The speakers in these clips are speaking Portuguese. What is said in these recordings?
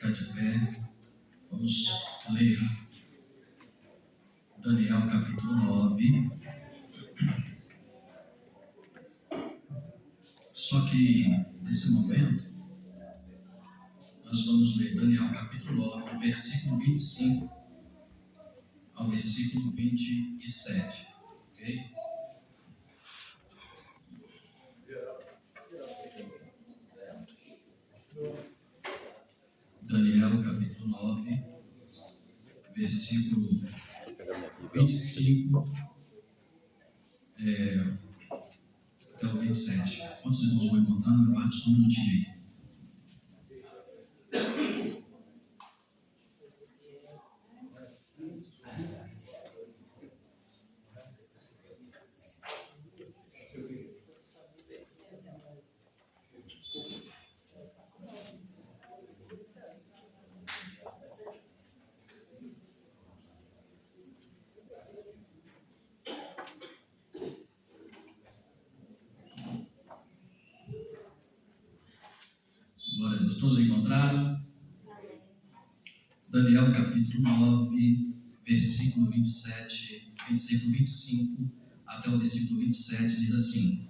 ficar de pé, vamos ler Daniel capítulo 9. Só que, nesse momento, nós vamos ler Daniel capítulo 9, versículo 25 ao versículo 27, ok? Daniel capítulo 9, versículo 25 até o 27. Quantos irmãos vão encontrando? Aguardo só um minutinho aí. Glória a Deus. Todos encontraram? Daniel capítulo 9, versículo 27, versículo 25 até o versículo 27 diz assim: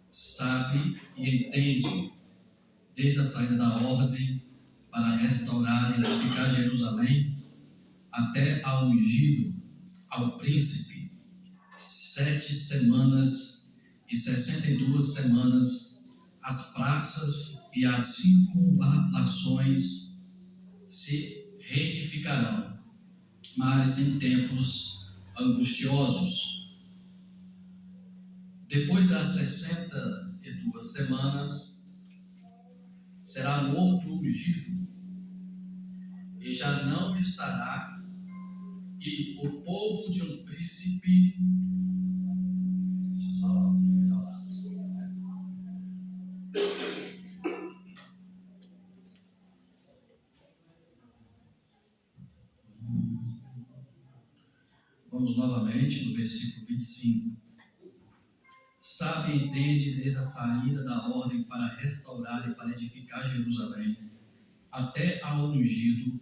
sabe e entende desde a saída da ordem para restaurar e edificar Jerusalém até ao ungido, ao príncipe, 7 semanas e 62 semanas, as praças e as circunvalações se reedificarão, mas em tempos angustiosos. Depois das 62 semanas, será morto o ungido, e já não estará, e o povo de um príncipe. Deixa eu só melhorar. Vamos novamente no versículo 25. Sabe e entende desde a saída da ordem para restaurar e para edificar Jerusalém, até ao ungido,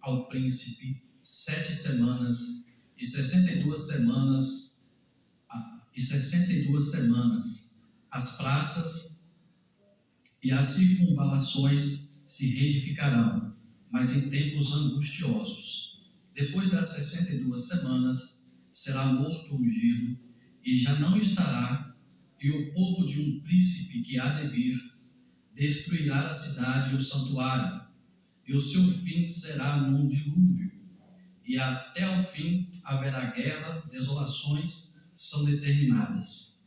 ao príncipe, 7 semanas e 62 semanas, as praças e as circunvalações se reedificarão, mas em tempos angustiosos. Depois das 62 semanas, será morto o ungido, e já não estará, e o povo de um príncipe que há de vir destruirá a cidade e o santuário, e o seu fim será num dilúvio, e até ao fim haverá guerra, desolações são determinadas.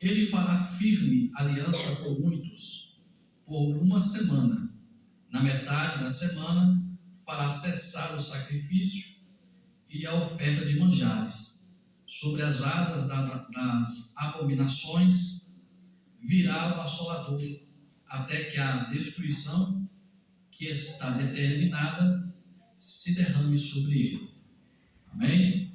Ele fará firme aliança com muitos, por uma semana. Na metade da semana, fará cessar o sacrifício e a oferta de manjares. Sobre as asas das abominações virá o assolador, até que a destruição que está determinada se derrame sobre ele. Amém?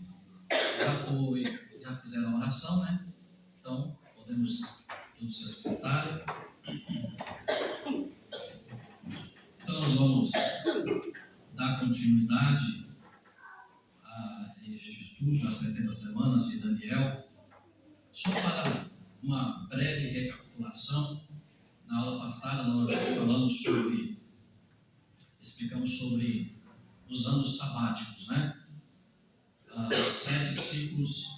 Já fizeram a oração, né? Então, podemos todos se sentarem. Então, nós vamos dar continuidade a este estudo das 70 semanas de Daniel. Só para uma breve recapitulação, na aula passada nós explicamos sobre os anos sabáticos, né? Os 7 ciclos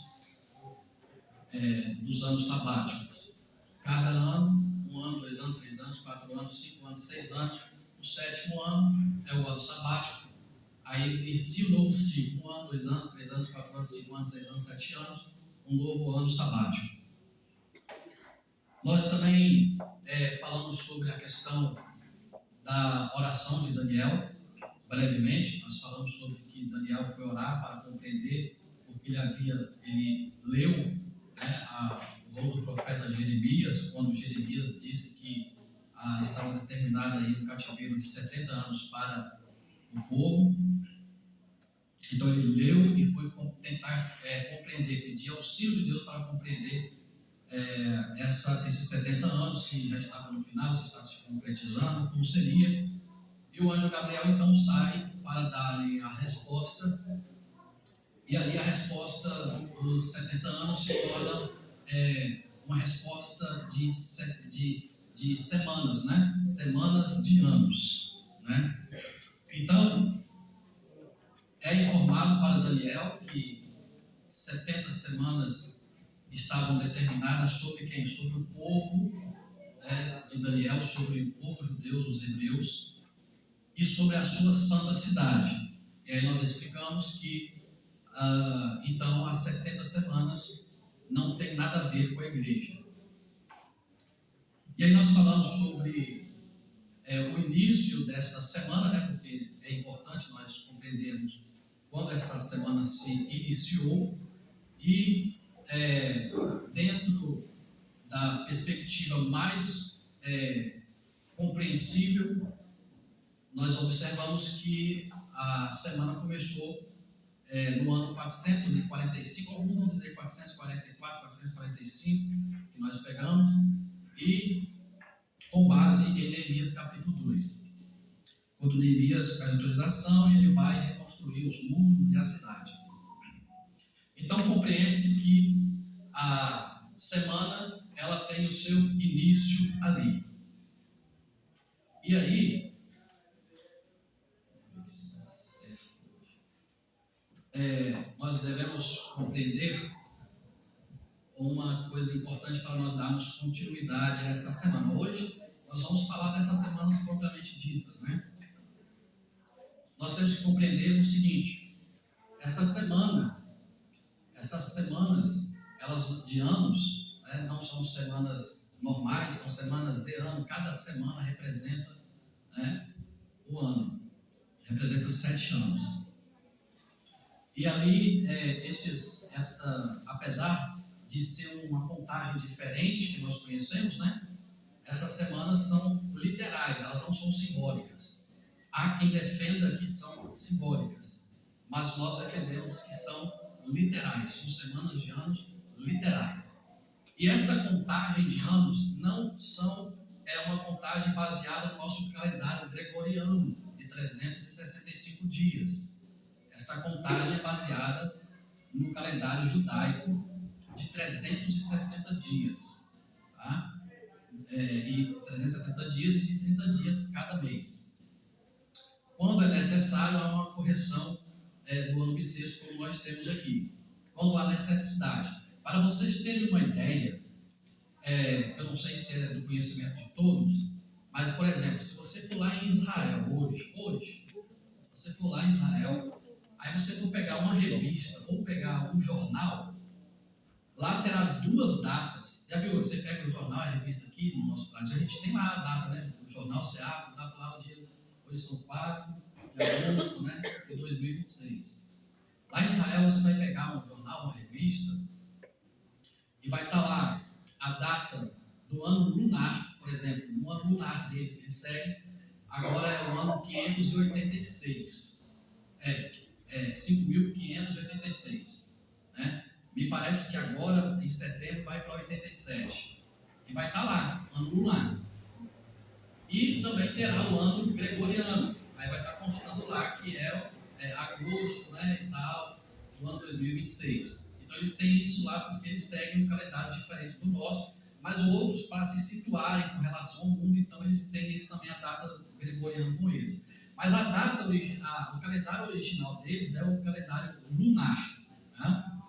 dos anos sabáticos. Cada ano, 1 ano, 2 anos, 3 anos, 4 anos, 5 anos, 6 anos. O 7º ano é o ano sabático. Aí inicia o novo ciclo, 1 ano, 2 anos, 3 anos, 4 anos, 5 anos, 6 anos, 7 anos, um novo ano sabático. Nós também falamos sobre a questão da oração de Daniel, brevemente. Nós falamos sobre que Daniel foi orar para compreender, porque ele leu o rolo do profeta Jeremias, quando Jeremias disse que estava determinado aí um cativeiro de 70 anos para o povo. Então ele leu e foi tentar compreender, pedir auxílio de Deus para compreender esses 70 anos, se já estava no final, se estava se concretizando, como seria. E o anjo Gabriel então sai para dar-lhe a resposta, e ali a resposta dos 70 anos se torna uma resposta de semanas, né? Semanas de anos, né? Então, é informado para Daniel que 70 semanas estavam determinadas sobre quem? Sobre o povo de Daniel, sobre o povo judeu, os hebreus, e sobre a sua santa cidade. E aí nós explicamos que, então, as 70 semanas não tem nada a ver com a igreja. E aí nós falamos sobre o início desta semana, né, porque é importante nós compreendermos quando essa semana se iniciou, e dentro da perspectiva mais compreensível, nós observamos que a semana começou no ano 445, alguns vão dizer 444, 445, que nós pegamos, e com base em Neemias capítulo 2. Quando Neemias faz a autorização, ele vai reconstruir os muros e a cidade. Então compreende-se que a semana ela tem o seu início ali. E aí, nós devemos compreender uma coisa importante para nós darmos continuidade a esta semana. Hoje nós vamos falar dessas semanas propriamente ditas, né? Nós temos que compreender o seguinte: estas semanas, elas de anos, não são semanas normais, são semanas de ano. Cada semana representa o ano, representa 7 anos. E ali, apesar de ser uma contagem diferente que nós conhecemos, né? Essas semanas são literais, elas não são simbólicas. Há quem defenda que são simbólicas, mas nós defendemos que são literais, são semanas de anos literais. E esta contagem de anos não é uma contagem baseada no nosso calendário gregoriano de 365 dias. Esta contagem é baseada no calendário judaico de 360 dias, tá? E 360 dias e de 30 dias cada mês. Quando é necessário, há uma correção do ano bissexto, como nós temos aqui. Quando há necessidade. Para vocês terem uma ideia, eu não sei se é do conhecimento de todos, mas, por exemplo, se você for lá em Israel hoje, você for lá em Israel, aí você for pegar uma revista ou pegar um jornal, lá terá 2 datas. Já viu? Você pega o jornal, a revista aqui no nosso Brasil, a gente tem lá a data, né? O jornal você abre, data lá o dia, hoje são 4 de agosto, né? De 2026. Lá em Israel você vai pegar um jornal, uma revista, e vai estar lá a data do ano lunar, por exemplo. No ano lunar deles, que segue, agora é o ano 586. 5.586. Né? Me parece que agora, em setembro, vai para 87. E vai estar lá, ano lunar. E também terá o ano gregoriano. Aí vai estar constando lá que é agosto, né, e tal, do ano 2026. Então eles têm isso lá porque eles seguem um calendário diferente do nosso, mas outros, para se situarem com relação ao mundo, então eles têm isso também, a data gregoriana com eles. Mas a data o calendário original deles é o calendário lunar. Né?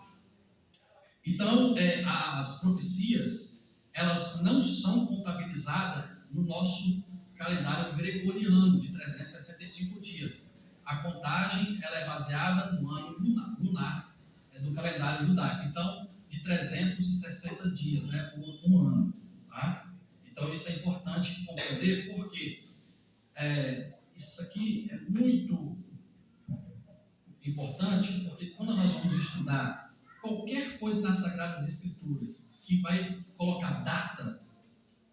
Então, as profecias, elas não são contabilizadas no nosso calendário gregoriano de 365 dias. A contagem ela é baseada no ano lunar do calendário judaico. Então, de 360 dias, né, um ano. Tá? Então, isso é importante compreender, porque isso aqui é muito importante, porque quando nós vamos estudar qualquer coisa nas Sagradas Escrituras que vai colocar data,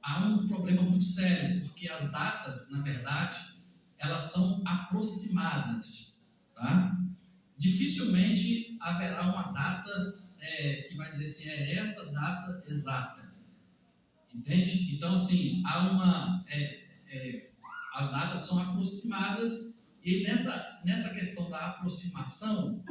há um problema muito sério, porque as datas, na verdade, elas são aproximadas. Tá? Dificilmente haverá uma data que vai dizer assim, esta data exata. Entende? Então, assim, há As datas são aproximadas e nessa questão da aproximação,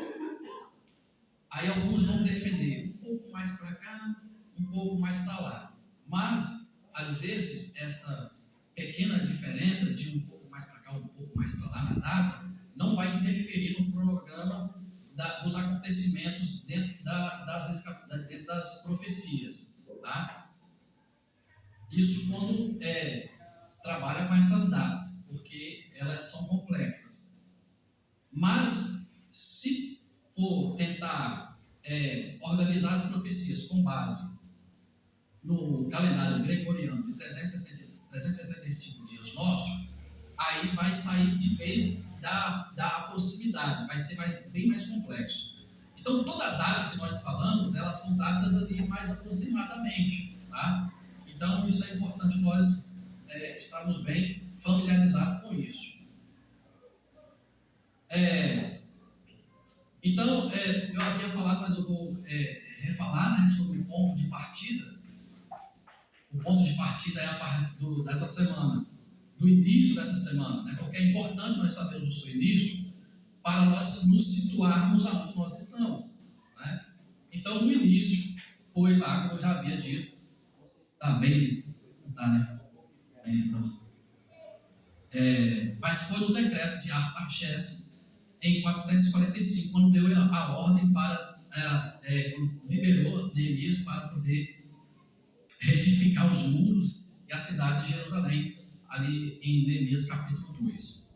aí alguns vão defender um pouco mais para cá, um pouco mais para lá. Mas, às vezes, essa pequena diferença de um pouco mais para cá, um pouco mais para lá na data, não vai interferir no cronograma dos acontecimentos dentro das profecias. Tá? Isso quando se trabalha com essas datas, porque elas são complexas. Mas, se for tentar organizar as profecias com base no calendário gregoriano de 365 dias nosso, aí vai sair de vez da proximidade, vai ser bem mais complexo. Então, toda data que nós falamos, elas são datas ali mais aproximadamente, tá? Então, isso é importante nós estarmos bem familiarizados com isso. Então, eu havia falado, mas eu vou refalar, né, sobre o ponto de partida. O ponto de partida é a partir dessa semana, do início dessa semana, né, porque é importante nós sabermos o seu início para nós nos situarmos aonde nós estamos. Né? Então, o início foi lá, como eu já havia dito, está bem, tá, né? Mas foi no decreto de Artaxerxes em 445, quando deu a ordem para, liberou Neemias para poder reedificar os muros e a cidade de Jerusalém, ali em Neemias capítulo 2.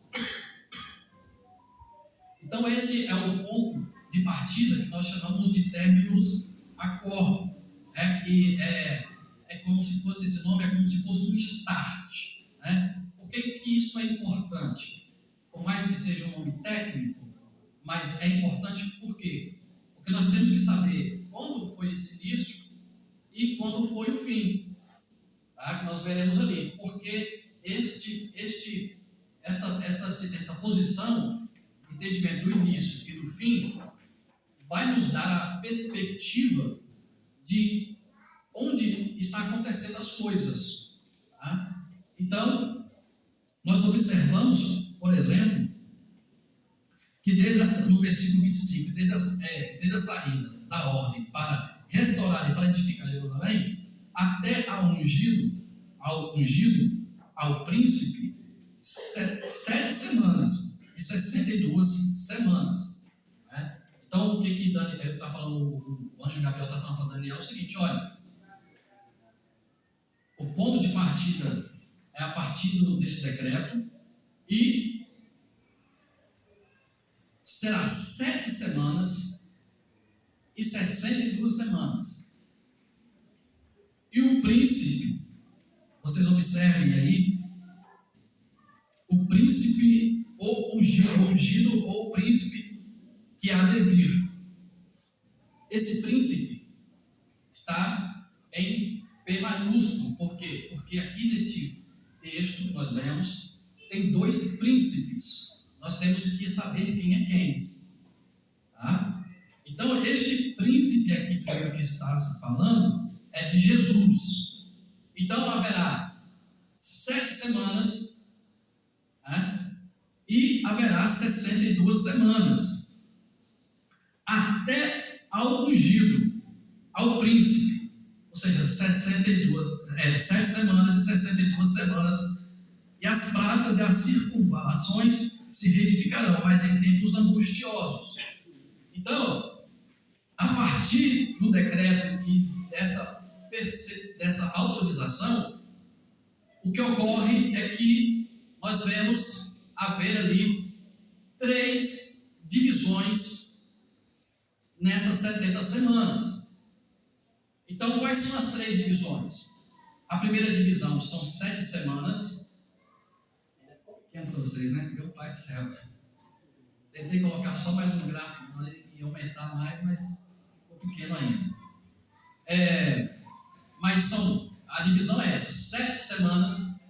Então esse é o ponto de partida que nós chamamos de términos acordo, que é como se fosse, esse nome é como se fosse um start, né? Por que isso é importante? Por mais que seja um nome técnico, mas é importante por quê? Porque nós temos que saber quando foi esse início e quando foi o fim, tá? Que nós veremos ali, porque essa posição, entendimento do início e do fim, vai nos dar a perspectiva de onde está acontecendo as coisas. Tá? Então, nós observamos, por exemplo, que no versículo 25, desde a saída da ordem para restaurar e para edificar Jerusalém, até ao ungido, ao príncipe, 7 semanas e 62 semanas. Né? Então, o que Daniel está falando, o anjo Gabriel está falando para Daniel é o seguinte: olha, o ponto de partida é a partir desse decreto e será 7 semanas e 62 semanas. E o príncipe, vocês observem aí, o príncipe ou ungido ou o príncipe que há de vir. Esse príncipe está em P maiúsculo. Por quê? Porque aqui neste texto nós vemos, tem 2 príncipes. Nós temos que saber quem é quem. Tá? Então, este príncipe aqui que está se falando é de Jesus. Então, haverá 7 semanas, né? E haverá 62 semanas. Até ao ungido, ao príncipe. Ou seja, 7 semanas e 62 semanas. E as praças e as circunvalações se reedificarão, mas em tempos angustiosos. Então, a partir do decreto e dessa autorização, o que ocorre é que nós vemos haver ali 3 divisões nessas 70 semanas. Então, quais são as 3 divisões? A primeira divisão são 7 semanas. Quem é para vocês, né? Meu pai do céu. Tentei colocar só mais um gráfico e aumentar mais, mas ficou pequeno ainda. Mas a divisão é essa: 7 semanas,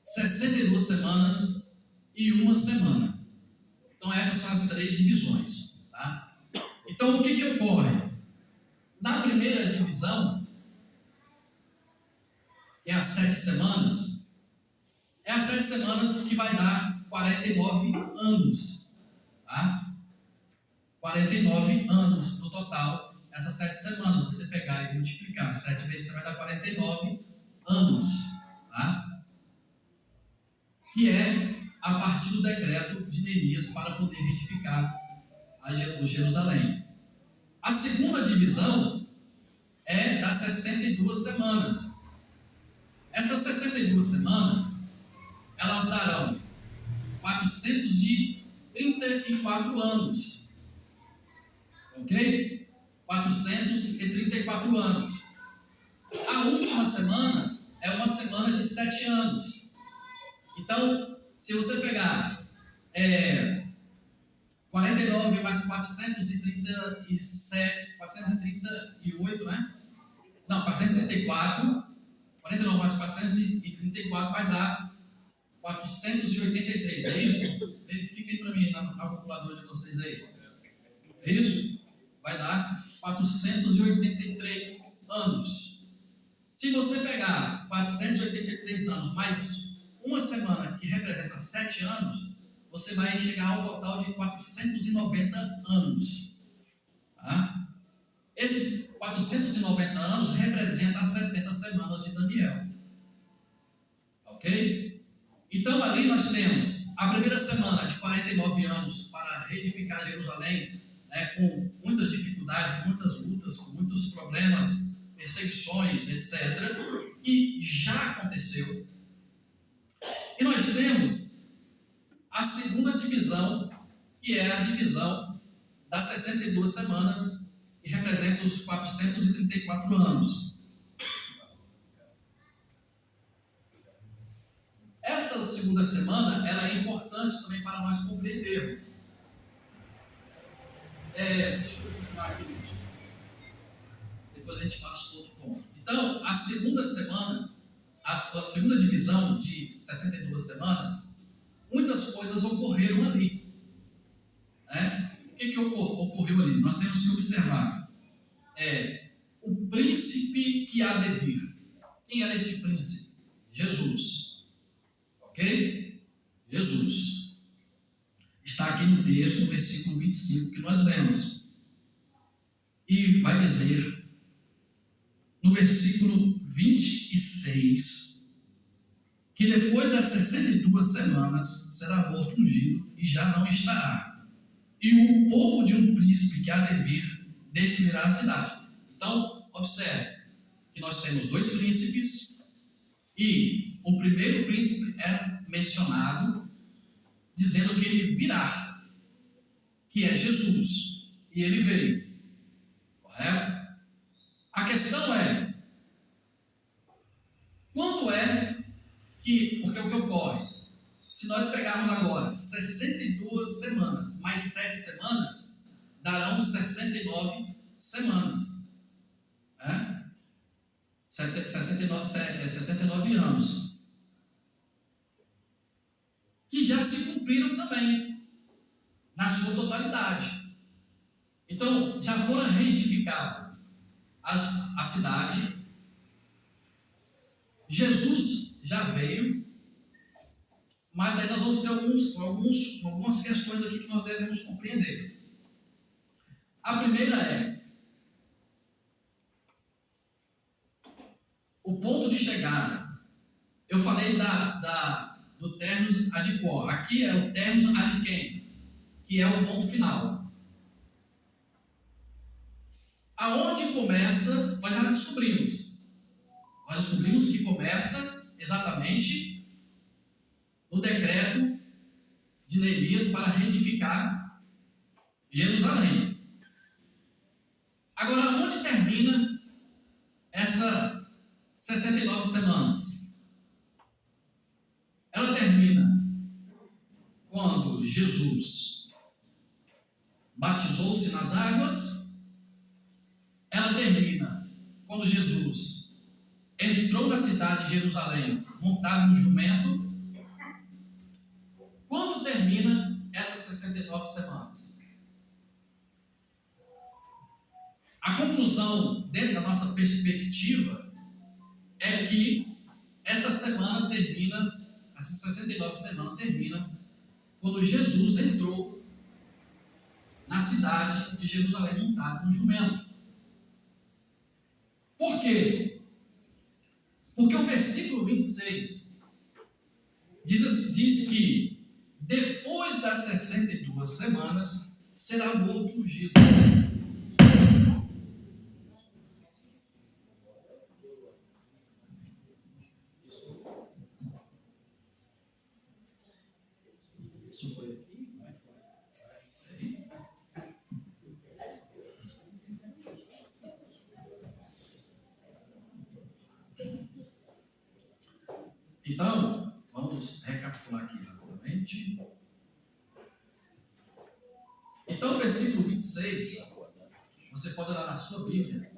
62 semanas e 1 semana. Então essas são as 3 divisões. Tá? Então o que ocorre? Na primeira divisão, que é as 7 semanas, é as 7 semanas que vai dar 49 anos. Tá? 49 anos no total, essas 7 semanas. Você pegar e multiplicar 7 vezes 7 vai dar 49 anos. Tá? Que é a partir do decreto de Neemias para poder reedificar o Jerusalém. A segunda divisão é das 62 semanas. Essas 62 semanas, elas darão 434 anos. Ok? 434 anos. A última semana é uma semana de 7 anos. Então, se você pegar 49 mais 437, 438, né? Não, 434. 49 mais 434 vai dar 483. É isso? Verifiquem para mim na calculadora de vocês aí. É isso? Vai dar 483 anos. Se você pegar 483 anos mais uma semana, que representa 7 anos, você vai chegar ao total de 490 anos. Tá? Esses 490 anos representam as 70 semanas de Daniel. Ok? Então ali nós temos a primeira semana de 49 anos para reedificar Jerusalém, né, com muitas dificuldades, com muitas lutas, com muitos problemas, perseguições, etc. E já aconteceu. E nós temos a segunda divisão, que é a divisão das 62 semanas, que representa os 434 anos. Esta segunda semana, ela é importante também para nós compreendermos. Deixa eu continuar aqui, gente. Depois a gente passa para outro ponto. Então, a segunda semana, a segunda divisão de 62 semanas, muitas coisas ocorreram ali. Né? O que ocorreu ali? Nós temos que observar. O príncipe que há de vir. Quem era este príncipe? Jesus. Ok? Jesus. Está aqui no texto, no versículo 25, que nós lemos. E vai dizer, no versículo 26, que depois das 62 semanas será morto ungido e já não estará. E o povo de um príncipe que há de vir destruirá a cidade. Então, observe que nós temos 2 príncipes e o primeiro príncipe é mencionado dizendo que ele virá, que é Jesus, e ele veio. Correto? A questão é, quando é que, porque o que ocorre? Se nós pegarmos agora 62 semanas mais 7 semanas, darão 69 semanas. 69 anos. Que já se cumpriram também, na sua totalidade. Então, já foram reedificadas a cidade. Jesus já veio, mas aí nós vamos ter algumas questões aqui que nós devemos compreender. A primeira é o ponto de chegada. Eu falei do termos ad quo. Aqui é o termos ad quem, que é o ponto final. Aonde começa, nós já descobrimos. Nós descobrimos que começa exatamente no decreto de Neemias para reedificar Jerusalém. Agora, onde termina essa 69 semanas? Ela termina quando Jesus batizou-se nas águas. Ela termina quando Jesus entrou na cidade de Jerusalém montado no jumento. Quando termina essas 69 semanas? A conclusão, dentro da nossa perspectiva, é que essa semana termina Essas 69 semanas terminam quando Jesus entrou na cidade de Jerusalém montado num jumento. Por quê? Porque o versículo 26 diz que depois das 62 semanas será morto ungido. Isso foi aqui? Então, vamos recapitular aqui rapidamente. Então, o versículo 26, você pode olhar na sua Bíblia,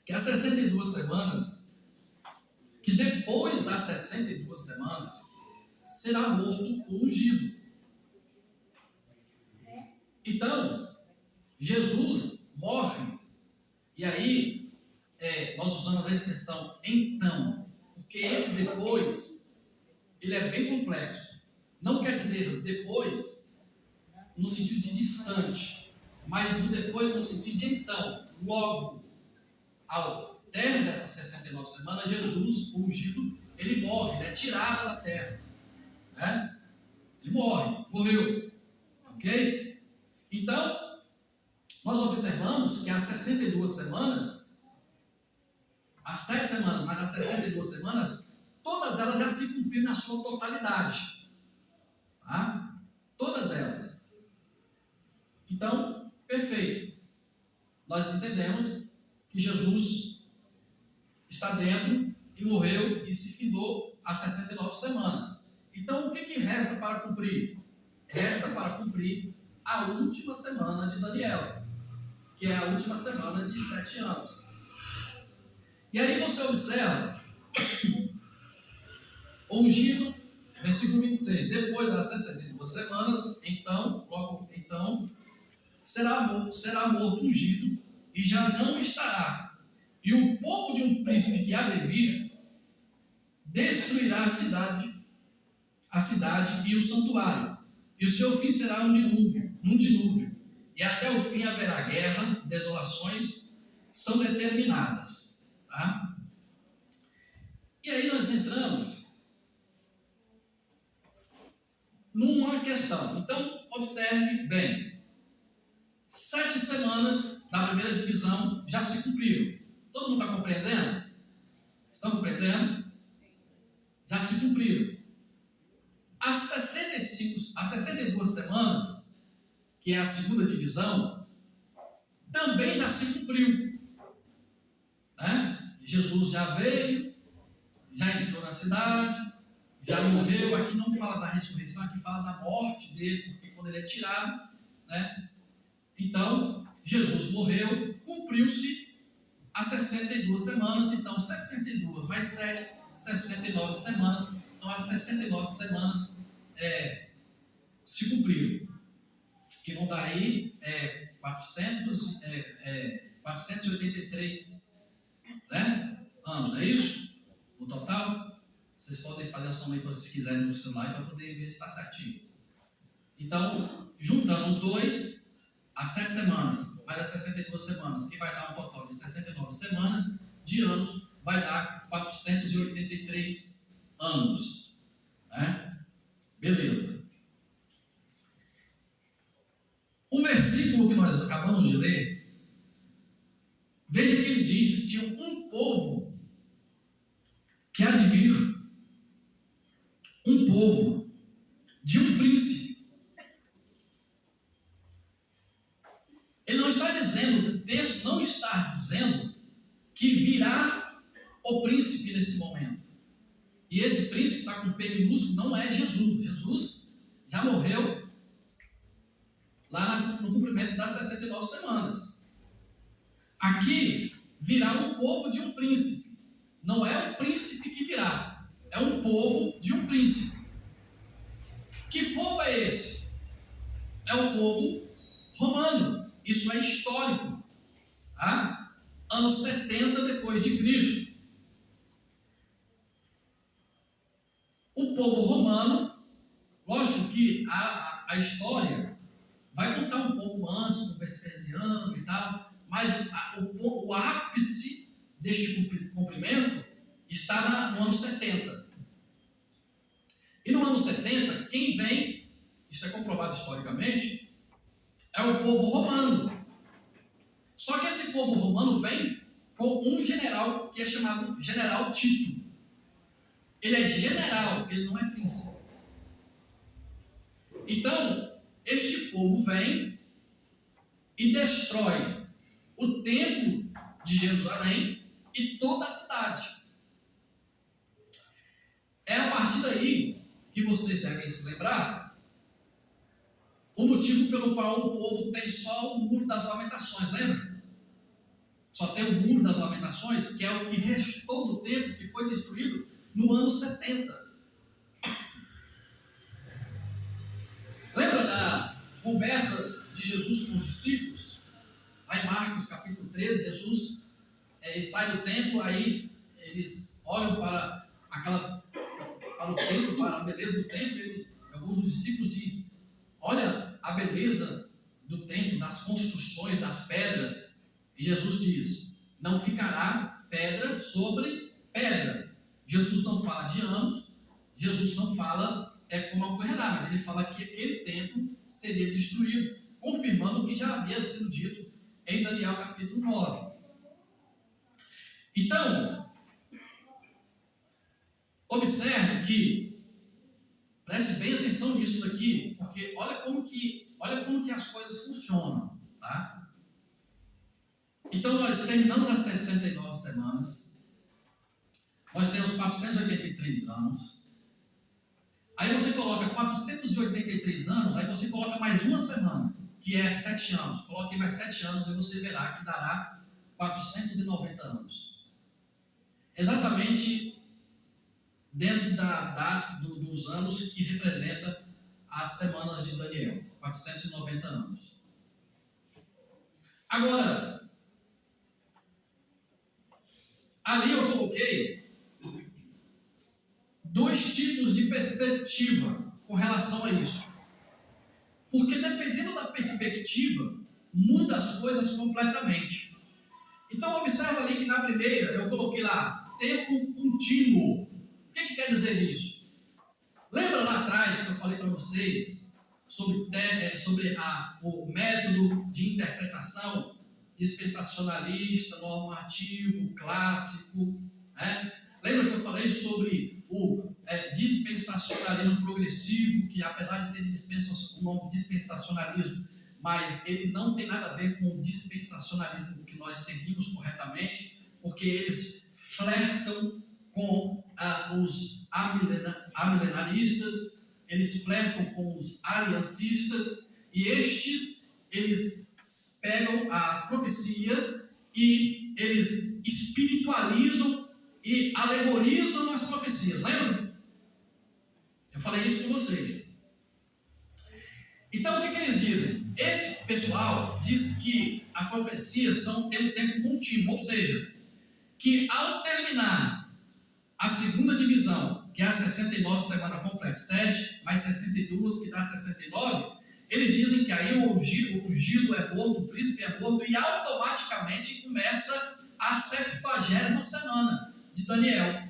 que as 62 semanas, que depois das 62 semanas, será morto o ungido. Então, Jesus morre, e aí nós usamos a expressão então, porque esse depois, ele é bem complexo. Não quer dizer depois no sentido de distante, mas do depois no sentido de então, logo ao término dessas 69 semanas, Jesus, o ungido, ele morre, ele é tirado da terra, né? Ele morreu, ok? Então, nós observamos que as 62 semanas, as 7 semanas, mas as 62 semanas, todas elas já se cumpriram na sua totalidade, tá? Todas elas. Então, perfeito. Nós entendemos que Jesus está dentro e morreu e se findou às 69 semanas. Então, o que resta para cumprir? Resta para cumprir a última semana de Daniel, que é a última semana de 7 anos. E aí você observa, ungido, versículo 26, depois das 62 semanas, então, será morto ungido e já não estará. E o povo de um príncipe que há de vir destruirá a cidade e o santuário. E o seu fim será um dilúvio. E até o fim haverá guerra, desolações são determinadas. Tá? E aí nós entramos numa questão. Então, observe bem. 7 semanas da primeira divisão já se cumpriram. Todo mundo está compreendendo? Estão compreendendo? Já se cumpriram. As 62 semanas, que é a segunda divisão, também já se cumpriu. Né? Jesus já veio, já entrou na cidade, já morreu. Aqui não fala da ressurreição, aqui fala da morte dele, porque quando ele é tirado, né? Então, Jesus morreu, cumpriu-se as 62 semanas, então 62 mais 7, 69 semanas. Então, as 69 semanas se cumpriram, que vão dar aí 483 anos, não é isso? No total, vocês podem fazer a soma aí se quiserem no celular para poder ver se está certinho. Então, juntando os dois, as 7 semanas, mais as 62 semanas, que vai dar um total de 69 semanas de anos, vai dar 483 anos. Né? Beleza. O versículo que nós acabamos de ler, veja que ele diz que um povo que há de vir, um povo de um príncipe. Ele não está dizendo, o texto não está dizendo que virá o príncipe nesse momento. E esse príncipe está com P minúsculo, não é Jesus. Jesus já morreu lá no cumprimento das 69 semanas. Aqui virá um povo de um príncipe. Não é o príncipe que virá, é um povo de um príncipe. Que povo é esse? É o povo romano. Isso é histórico. Tá? Anos 70 depois de Cristo. o povo romano, lógico que a história vai contar um pouco antes do Vespasiano e tal, mas o ápice deste cumprimento está no ano 70. E no ano 70, quem vem, isso é comprovado historicamente, é o povo romano. Só que esse povo romano vem com um general que é chamado General Tito. Ele é general, ele não é príncipe. Então, este povo vem e destrói o templo de Jerusalém e toda a cidade. É a partir daí que vocês devem se lembrar o motivo pelo qual o povo tem só o Muro das Lamentações, lembra? Só tem o Muro das Lamentações, que é o que restou do templo que foi destruído no ano 70. Lembra da conversa de Jesus com os discípulos? Lá em Marcos capítulo 13, Jesus sai do templo, aí eles olham para o templo, para a beleza do templo, e alguns dos discípulos dizem: olha a beleza do templo, das construções, das pedras. E Jesus diz: não ficará pedra sobre pedra. Jesus não fala de anos, Jesus não fala como ocorrerá, mas ele fala que aquele templo seria destruído, confirmando o que já havia sido dito em Daniel capítulo 9. Então, observe que, preste bem atenção nisso daqui, porque olha como que as coisas funcionam, tá? Então, nós terminamos as 69 semanas, nós temos 483 anos, aí você coloca 483 anos, aí você coloca mais uma semana, que é 7 anos, coloque mais 7 anos e você verá que dará 490 anos. Exatamente dentro dos anos que representa as semanas de Daniel, 490 anos. Agora, ali eu coloquei 2 tipos de perspectiva com relação a isso. Porque dependendo da perspectiva, muda as coisas completamente. Então observa ali que na primeira eu coloquei lá, tempo contínuo. O que quer dizer isso? Lembra lá atrás que eu falei para vocês sobre o método de interpretação dispensacionalista, normativo, clássico, né? Lembra que eu falei sobre o dispensacionalismo progressivo, que apesar de ter o nome dispensacionalismo, mas ele não tem nada a ver com o dispensacionalismo que nós seguimos corretamente, porque eles flertam com os amilenaristas, eles flertam com os aliancistas, e eles pegam as profecias e eles espiritualizam e alegorizam as profecias, lembra? Eu falei isso com vocês. Então o que eles dizem? Esse pessoal diz que as profecias têm um tempo contínuo, ou seja, que ao terminar a segunda divisão, que é a 69 semana completa, 7 mais 62, que dá 69, eles dizem que aí o ungido é morto, o príncipe é morto, e automaticamente começa a 70ª semana de Daniel.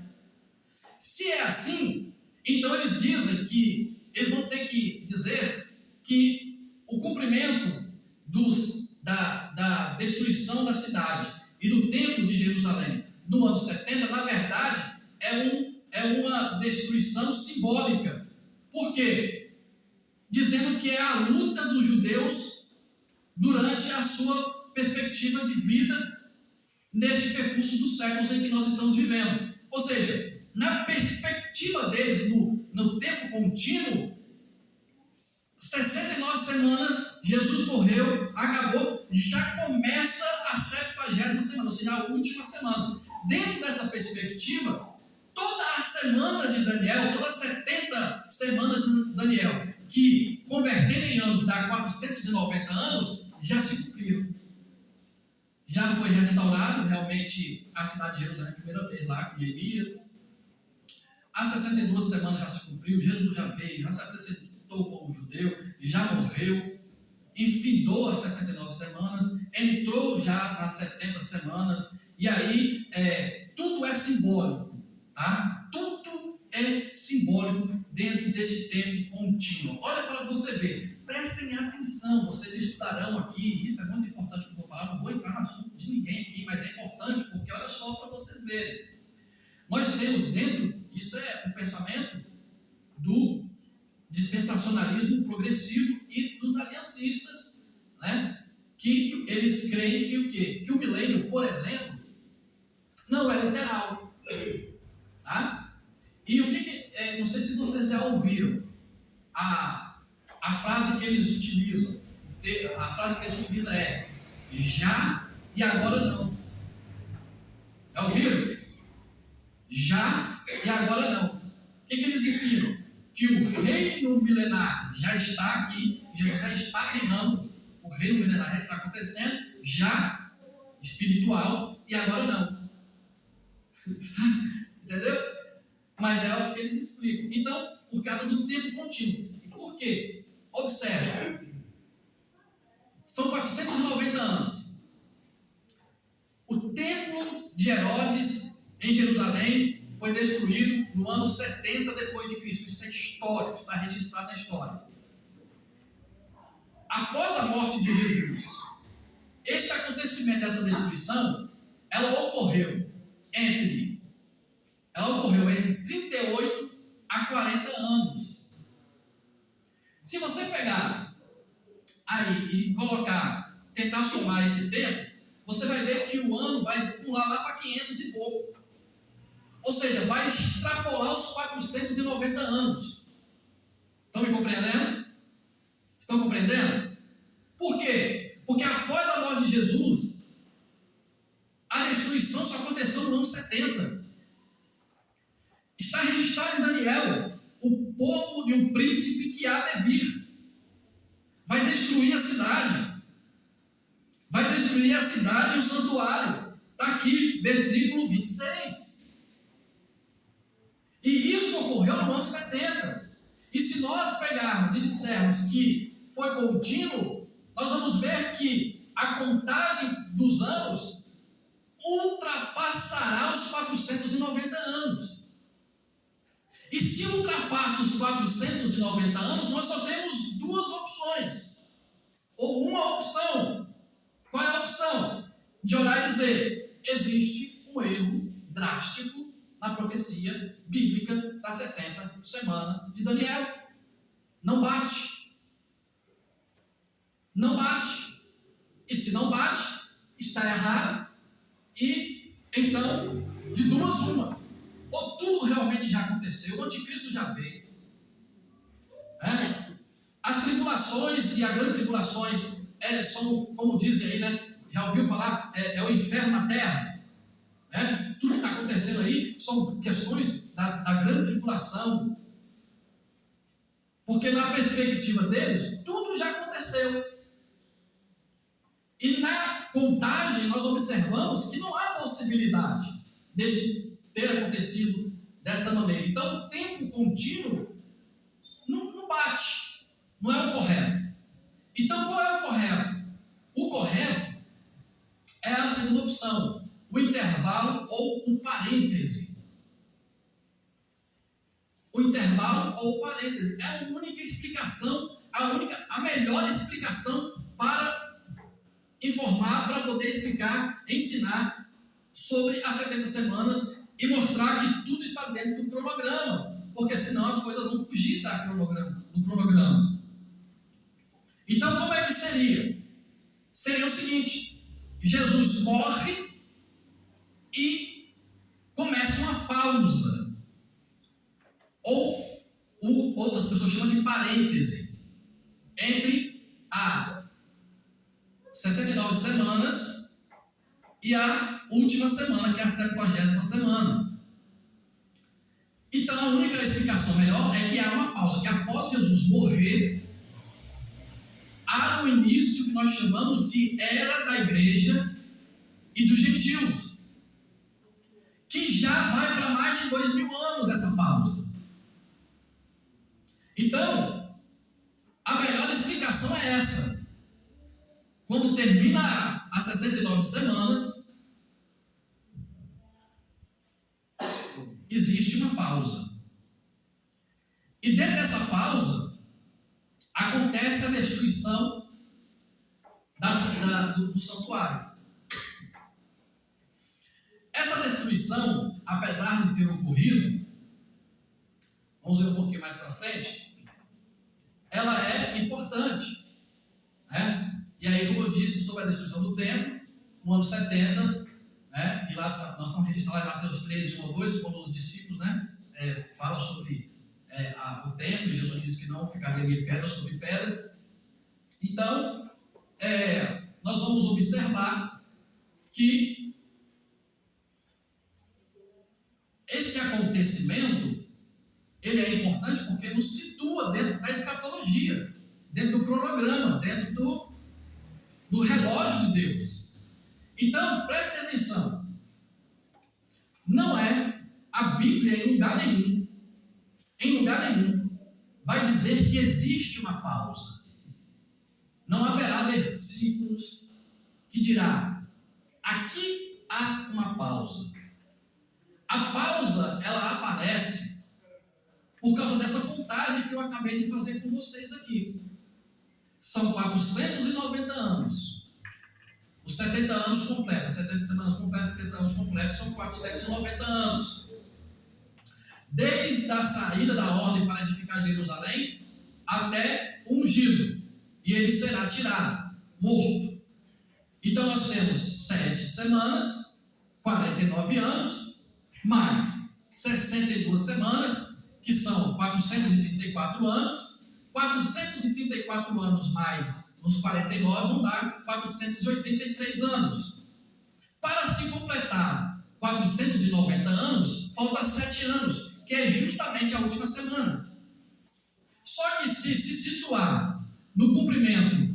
Se é assim, então eles dizem que eles vão ter que dizer que o cumprimento da destruição da cidade e do templo de Jerusalém no ano 70, na verdade, é uma destruição simbólica. Por quê? Dizendo que é a luta dos judeus durante a sua perspectiva de vida neste percurso dos séculos em que nós estamos vivendo. Ou seja, na perspectiva deles, no tempo contínuo, 69 semanas, Jesus morreu, acabou, já começa a 70ª semana, ou seja, a última semana. Dentro dessa perspectiva, toda a semana de Daniel, todas as 70 semanas de Daniel, que convertendo em anos dá 490 anos, já se cumpriram. Já foi restaurado realmente a cidade de Jerusalém a primeira vez lá com Neemias. as 62 semanas já se cumpriu, Jesus já veio, já se apresentou como judeu, já morreu, enfindou as 69 semanas, entrou já nas 70 semanas, e aí tudo é simbólico, tá? Tudo é simbólico dentro desse tempo contínuo. Olha para você ver, prestem atenção, vocês estudarão aqui, isso é muito importante que eu vou falar, não vou entrar no assunto de ninguém aqui, mas é importante porque olha só para vocês verem. Nós temos dentro, isso é um pensamento do dispensacionalismo progressivo e dos aliancistas, né? Que eles creem que o quê? Que o milênio, por exemplo, não é literal, tá? E o que não sei se vocês já ouviram a frase que eles utilizam. A frase que eles utilizam é já e agora não. Já ouviram? Já e agora não. O que eles ensinam? Que o reino milenar já está aqui, Jesus já está reinando, o reino milenar já está acontecendo, já espiritual, e agora não. Entendeu? Mas é o que eles explicam. Então, por causa do tempo contínuo. E por quê? Observe. São 490 anos. O templo de Herodes em Jerusalém foi destruído no ano 70 depois de Cristo. Isso é histórico, está registrado na história. Após a morte de Jesus, este acontecimento dessa destruição, ela ocorreu entre 38 a 40 anos. Se você pegar aí e tentar somar esse tempo, você vai ver que o ano vai pular lá para 500 e pouco. Ou seja, vai extrapolar os 490 anos. Estão me compreendendo? Estão compreendendo? Por quê? Porque após a morte de Jesus, a destruição só aconteceu no ano 70. Está registrado em Daniel, o povo de um príncipe que há de vir. Vai destruir a cidade. Vai destruir a cidade e o santuário. Está aqui, versículo 26. E isso ocorreu no ano 70. E se nós pegarmos e dissermos que foi contínuo, nós vamos ver que a contagem dos anos ultrapassará os 490 anos. E se ultrapassa os 490 anos, nós só temos duas opções. Ou uma opção. Qual é a opção? De olhar e dizer, existe um erro drástico na profecia bíblica da 70 semana de Daniel. Não bate. Não bate. E se não bate, está errado. E então, de duas uma. Ou tudo realmente já aconteceu, o anticristo já veio. As tribulações e as grandes tribulações são, como dizem aí, né? Já ouviu falar? É o inferno na terra. Tudo que está acontecendo aí são questões da grande tribulação. Porque na perspectiva deles, tudo já aconteceu. E na contagem nós observamos que não há possibilidade de ter acontecido desta maneira. Então o tempo contínuo não bate. Não é o correto. Então qual é o correto? O correto é a segunda opção. O intervalo ou um parêntese. O intervalo ou parêntese é a única explicação, a melhor explicação para informar, para poder explicar, ensinar sobre as 70 semanas e mostrar que tudo está dentro do cronograma, porque senão as coisas vão fugir do cronograma. Então, como é que seria? Seria o seguinte: Jesus morre e começa uma pausa, ou outras pessoas chamam de parêntese, entre a 69 semanas e a última semana, que é a 70ª semana. Então a única explicação melhor é que há uma pausa, que após Jesus morrer, há o início que nós chamamos de era da igreja e dos gentios, que já vai para mais de 2000 anos essa essa pausa? Então, a melhor explicação é essa. Quando termina as 69 semanas, existe uma pausa. E dentro dessa pausa, acontece a destruição do santuário. Essa destruição, apesar de ter ocorrido, vamos ver um pouquinho mais para frente, ela é importante, né? E aí, como eu disse, sobre a destruição do templo, no ano 70, né? E lá nós estamos registrados em Mateus 13, 1 ou 2, quando os discípulos, né, falam sobre o templo, e Jesus disse que não ficaria ali pedra sobre pedra. Então, nós vamos observar que este acontecimento, ele é importante porque nos situa dentro da escatologia, dentro do cronograma, dentro do relógio de Deus. Então, preste atenção. Não é a Bíblia em lugar nenhum, vai dizer que existe uma pausa. Não haverá versículos que dirá, aqui há uma pausa. A pausa, ela aparece por causa dessa contagem que eu acabei de fazer com vocês aqui. São 490 anos. Os 70 anos completos, 70 semanas completas, 70 anos completos, são 490 anos. Desde a saída da ordem para edificar Jerusalém até o ungido. E ele será tirado, morto. Então nós temos 7 semanas, 49 anos, mais 62 semanas, que são 434 anos. 434 anos mais os 49 vão dar 483 anos. Para se completar 490 anos, falta 7 anos, que é justamente a última semana. Só que se situar no cumprimento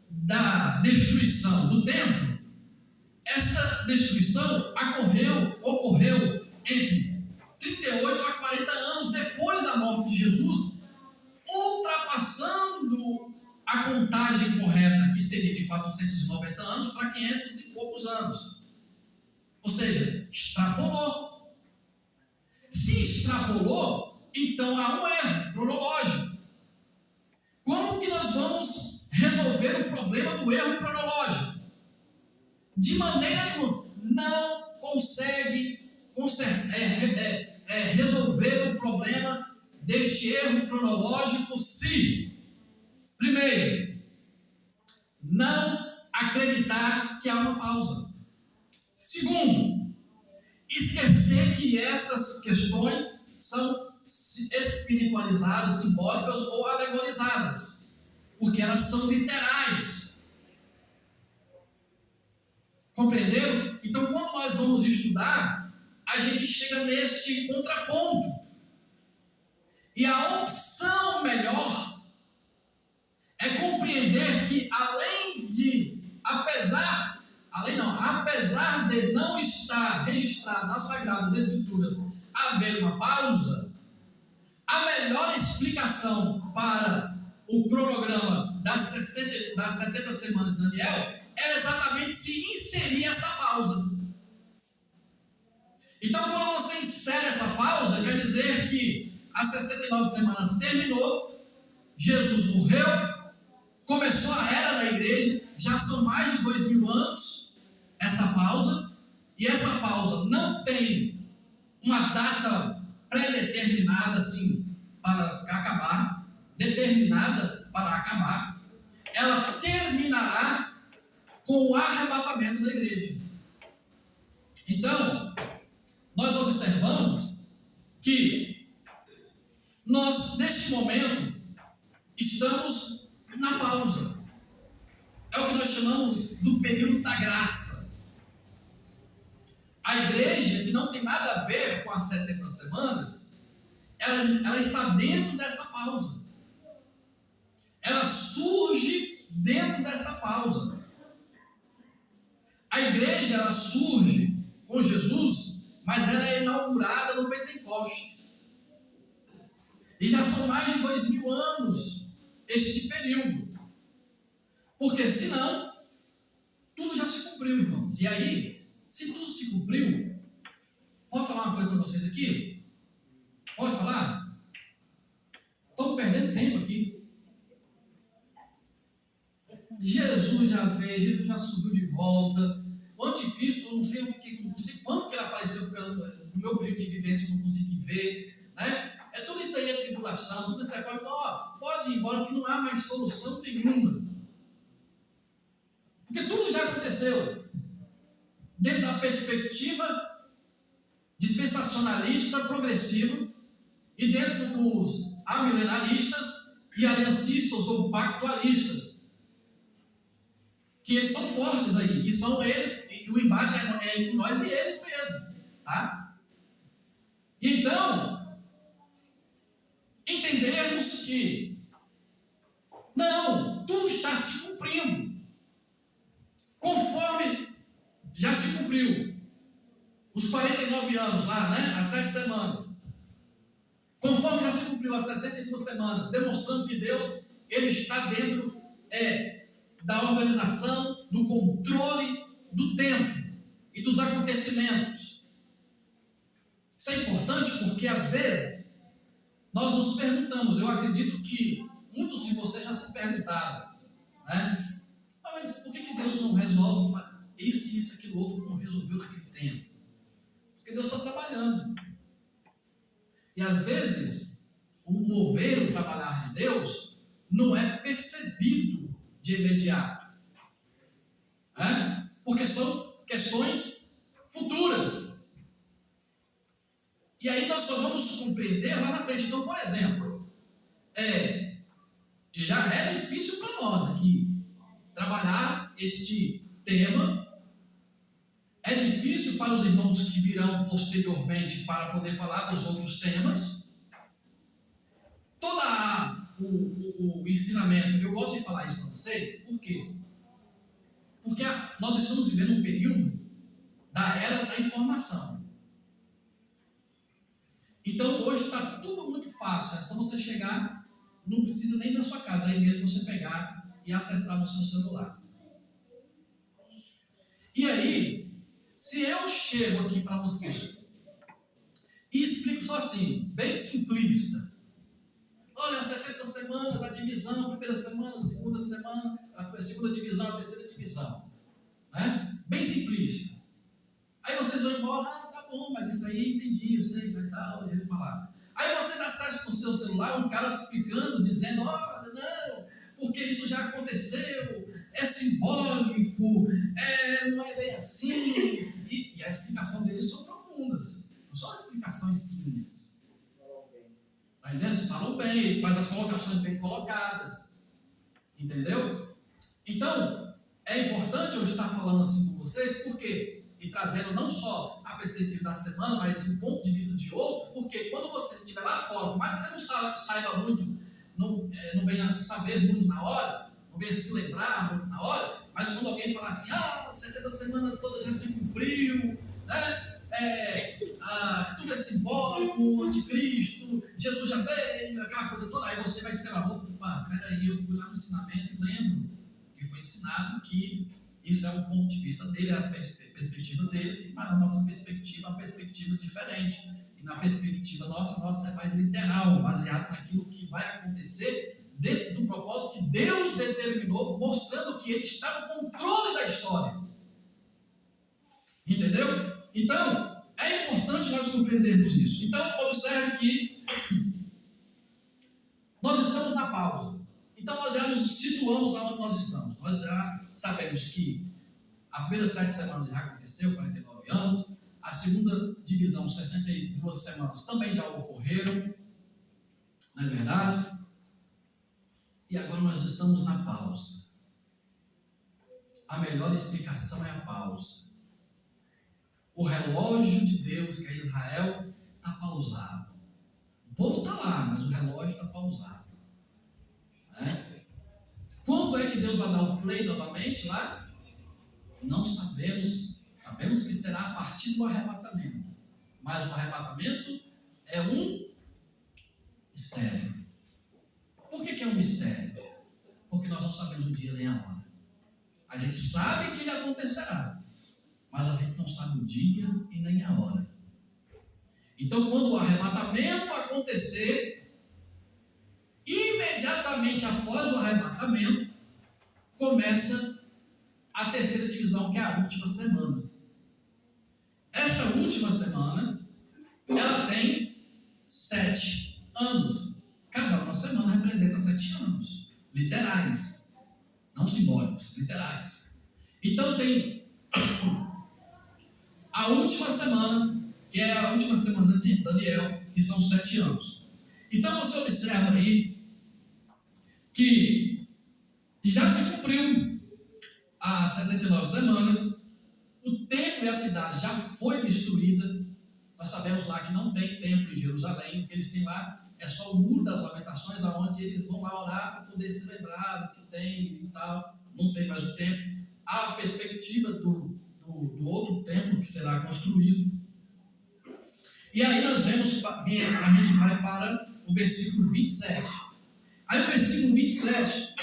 da destruição do templo, essa destruição ocorreu entre 38 a 40 anos depois da morte de Jesus, ultrapassando a contagem correta, que seria de 490 anos para 500 e poucos anos. Ou seja, extrapolou. Se extrapolou, então há um erro cronológico. Como que nós vamos resolver o problema do erro cronológico? De maneira nenhuma, não consegue resolver o problema deste erro cronológico se, primeiro, não acreditar que há uma pausa. Segundo, esquecer que essas questões são espiritualizadas, simbólicas ou alegorizadas, porque elas são literais. Compreenderam? Então, quando nós vamos estudar, a gente chega neste contraponto. E a opção melhor é compreender que apesar de não estar registrado nas Sagradas Escrituras haver uma pausa, a melhor explicação para o cronograma das 70 semanas de Daniel é exatamente se inserir essa pausa. Então, quando você insere essa pausa, quer dizer que as 69 semanas terminou, Jesus morreu, começou a era da igreja, já são mais de 2000 anos esta pausa, e essa pausa não tem uma data pré-determinada assim, para acabar, determinada para acabar. Ela terminará com o arrebatamento da igreja. Então, nós observamos que nós, neste momento, estamos na pausa. É o que nós chamamos do período da graça. A igreja, que não tem nada a ver com as 70 semanas, ela está dentro dessa pausa. Ela surge dentro dessa pausa. A igreja, ela surge com Jesus, mas ela é inaugurada no Pentecostes. E já são mais de 2000 anos este período. Porque senão, tudo já se cumpriu, irmãos. E aí, se tudo se cumpriu, pode falar uma coisa para vocês aqui? Pode falar? Estamos perdendo tempo aqui. Jesus já veio, Jesus já subiu de volta. O anticristo, eu não sei quando que ele apareceu no meu período de vivência, eu não consegui ver, né? Tudo isso aí é tribulação, tudo isso aí então, pode ir embora que não há mais solução nenhuma. Porque tudo já aconteceu. Dentro da perspectiva dispensacionalista, progressiva, e dentro dos amilenaristas e aliancistas ou pactualistas, que eles são fortes aí, e são eles, e o embate é entre nós e eles mesmo, tá? Então, entendermos que não, tudo está se cumprindo, conforme já se cumpriu, os 49 anos lá, né, as 7 semanas, conforme já se cumpriu as 62 semanas, demonstrando que Deus, ele está dentro da organização, do controle do tempo e dos acontecimentos. Isso é importante porque às vezes nós nos perguntamos, eu acredito que muitos de vocês já se perguntaram, né? Mas por que Deus não resolve isso, isso, aquilo, outro, como resolveu naquele tempo? Porque Deus está trabalhando. E às vezes, o mover, o trabalhar de Deus, não é percebido de imediato. Porque são questões futuras. E aí nós só vamos compreender lá na frente. Então, por exemplo, já é difícil para nós aqui trabalhar este tema. É difícil para os irmãos que virão posteriormente para poder falar dos outros temas. Todo o ensinamento, eu gosto de falar isso para vocês, por quê? Porque nós estamos vivendo um período da era da informação. Então hoje está tudo muito fácil, é só você chegar, não precisa nem da sua casa, aí mesmo você pegar e acessar no seu celular. E aí, se eu chego aqui para vocês e explico só assim, bem simplista, olha, 70 semanas, a divisão, a primeira semana, a segunda semana, a segunda divisão, a terceira divisão, né? Bem simplista. Aí vocês vão embora, tá bom, mas isso aí entendi, eu sei, vai tal, hoje ele falar. Aí vocês acessam com o seu celular um cara explicando, dizendo, olha, não, porque isso já aconteceu, é simbólico, não é bem assim, e a explicação deles são profundas, não são explicações simples. Tá entendendo? Eles falam bem, eles fazem as colocações bem colocadas, entendeu? Então, é importante eu estar falando assim com vocês, porque e trazendo não só a perspectiva da semana, mas um ponto de vista de outro, porque quando você estiver lá fora, por mais que você não saiba muito, não venha saber muito na hora, não venha se lembrar muito na hora, mas quando alguém falar assim, 70 semanas todas já se cumpriu, né? Tudo é simbólico, o anticristo, Jesus já veio, aquela coisa toda, aí você vai se lembrar, opa, peraí, eu fui lá no ensinamento e lembro que foi ensinado que isso é um ponto de vista dele, é a perspectiva deles, mas na nossa perspectiva, é uma perspectiva diferente. E na perspectiva nossa é mais literal, baseado naquilo que vai acontecer dentro do propósito que Deus determinou, mostrando que Ele está no controle da história. Entendeu? Então, é importante nós compreendermos isso. Então, observe que nós estamos na pausa. Então, nós já nos situamos aonde nós estamos. Nós já sabemos que a primeira 7 semanas já aconteceu, 49 anos. A segunda divisão, 62 semanas, também já ocorreram. Não é verdade? E agora nós estamos na pausa. A melhor explicação é a pausa. O relógio de Deus, que é Israel, está pausado. O povo está lá, mas o relógio está pausado. Quando é que Deus vai dar o play novamente lá? Não sabemos. Sabemos que será a partir do arrebatamento. Mas o arrebatamento é um Mistério. Por que é um mistério? Porque nós não sabemos o dia nem a hora. A gente sabe que ele acontecerá, mas a gente não sabe o dia e nem a hora. Então, quando o arrebatamento acontecer, imediatamente após o arrebatamento, começa a terceira divisão, que é a última semana. Esta última semana, ela tem 7 anos. Cada uma semana representa 7 anos. Literais. Não simbólicos, literais. Então tem a última semana, que é a última semana de Daniel, que são 7 anos. Então você observa aí que já se cumpriu as 69 semanas, o templo e a cidade já foi destruída. Nós sabemos lá que não tem templo em Jerusalém, o que eles têm lá é só o muro das lamentações, onde eles vão lá orar para poder se lembrar do que tem e tal. Não tem mais o templo. Há a perspectiva do outro templo que será construído. E aí nós vemos, a gente vai para o versículo 27. Aí o versículo 27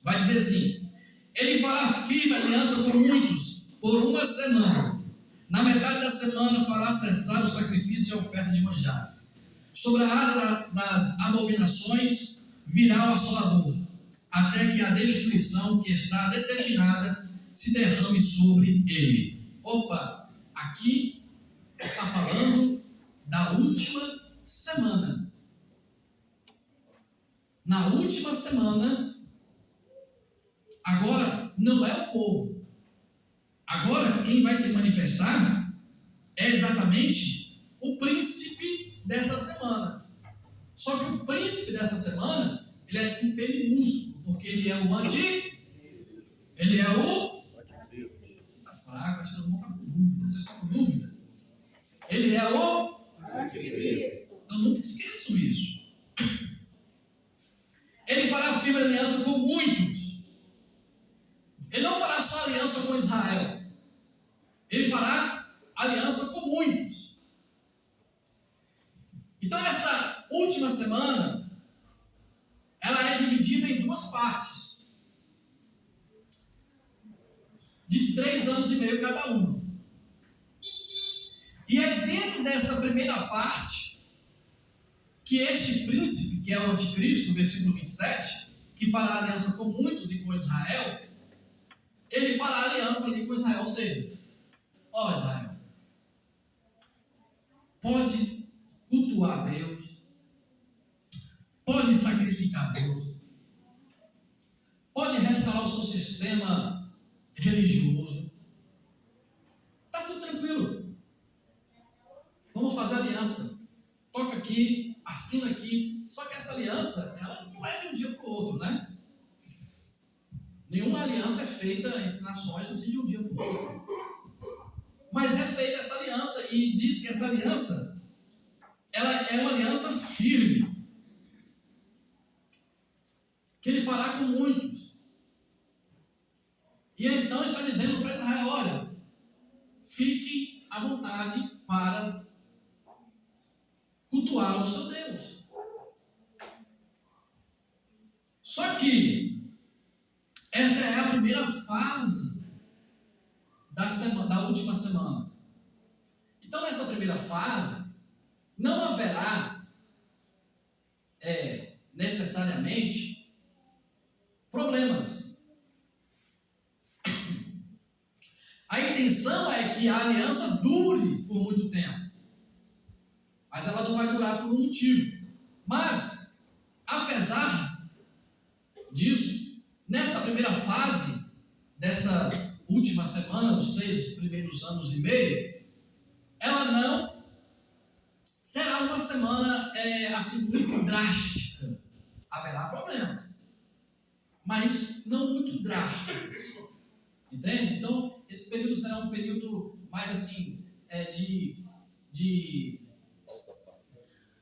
vai dizer assim: ele fará firme aliança com muitos por uma semana. Na metade da semana fará cessar o sacrifício e a oferta de manjares. Sobre a área das abominações virá o assolador, até que a destruição que está determinada se derrame sobre ele. Opa, aqui está falando da última semana. Na última semana, agora não é o povo. Agora quem vai se manifestar é exatamente o príncipe desta semana. Só que o príncipe dessa semana, ele é com P minúsculo, porque ele é o ele é o... Está fraco, acho que nós vamos estar com dúvida. Vocês estão com dúvida? Ele é o... Então nunca esqueçam isso. Ele fará firme aliança com muitos. Ele não fará só aliança com Israel. Ele fará aliança com muitos. Então essa última semana, ela é dividida em 2 partes. De 3 anos e meio cada uma. E é dentro dessa primeira parte que este príncipe, que é o anticristo, no versículo 27, que fará aliança com muitos e com Israel, ele fará aliança ali com Israel, ou seja, ó Israel, pode cultuar Deus, pode sacrificar Deus, pode restaurar o seu sistema religioso, está tudo tranquilo, vamos fazer aliança, toca aqui, assina aqui. Só que essa aliança, ela não é de um dia para o outro, né? Nenhuma aliança é feita entre nações assim de um dia para o outro. Mas é feita essa aliança, e diz que essa aliança, ela é uma aliança firme, que ele fará com muitos. E ele então está dizendo para Israel: olha, fiquem à vontade para cultuar ao seu Deus. Só que essa é a primeira fase da última semana. Então, nessa primeira fase, não haverá necessariamente problemas. A intenção é que a aliança dure por muito tempo, mas ela não vai durar por um motivo. Mas, apesar disso, nesta primeira fase desta última semana, os 3 primeiros anos e meio, ela não será uma semana assim muito drástica. Haverá problemas, mas não muito drásticos. Entende? Então, esse período será um período mais assim, de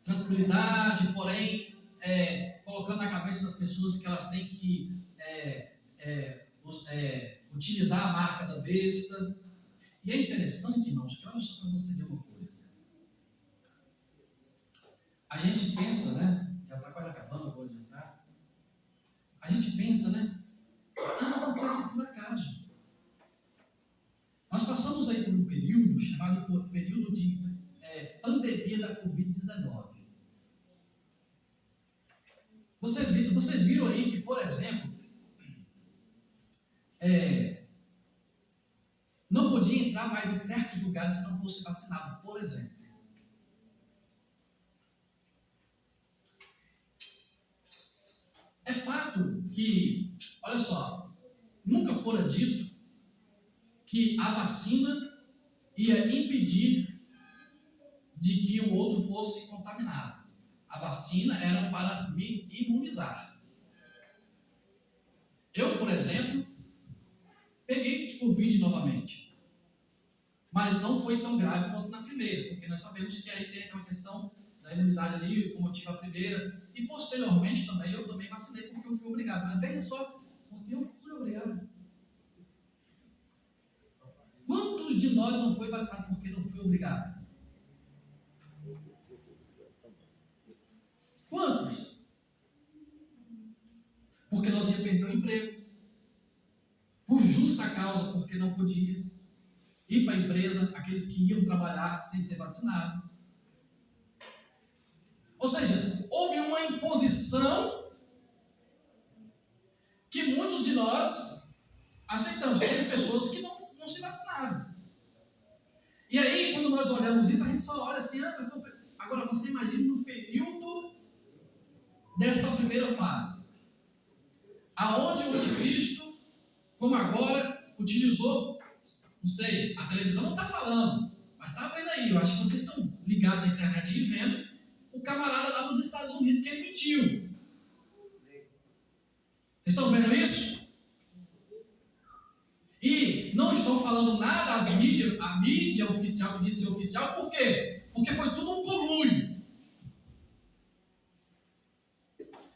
tranquilidade, porém, colocando na cabeça das pessoas que elas têm que utilizar a marca da besta. E é interessante, irmãos, que olha só para você ver uma coisa. A gente pensa, né? Já está quase acabando, eu vou adiantar. A gente pensa, né? Nada acontece por acaso. Nós passamos aí por um período chamado por período de pandemia da Covid-19. Vocês viram aí que, por exemplo, não podia entrar mais em certos lugares se não fosse vacinado, por exemplo. É fato que, olha só, nunca fora dito que a vacina ia impedir de que o outro fosse contaminado. A vacina era para me imunizar. Eu, por exemplo, peguei Covid novamente. Mas não foi tão grave quanto na primeira, porque nós sabemos que aí tem aquela questão da imunidade ali, como eu tive a primeira, e posteriormente também eu também vacinei porque eu fui obrigado. Mas veja só, porque eu fui obrigado. Quantos de nós não foi vacinado porque não foi obrigado? Quantos? Porque nós ia perder o emprego. Por justa causa, porque não podia ir para a empresa, aqueles que iam trabalhar sem ser vacinado. Ou seja, houve uma imposição que muitos de nós aceitamos. Teve pessoas que não se vacinaram. E aí, quando nós olhamos isso, a gente só olha assim, agora você imagina no período desta primeira fase, aonde o anticristo, como agora, utilizou, não sei, a televisão não está falando, mas está vendo aí, eu acho que vocês estão ligados na internet e vendo o camarada lá nos Estados Unidos que ele mentiu. Vocês estão vendo isso? E não estou falando nada a mídia oficial que disse oficial, por quê? Porque foi tudo um conluio.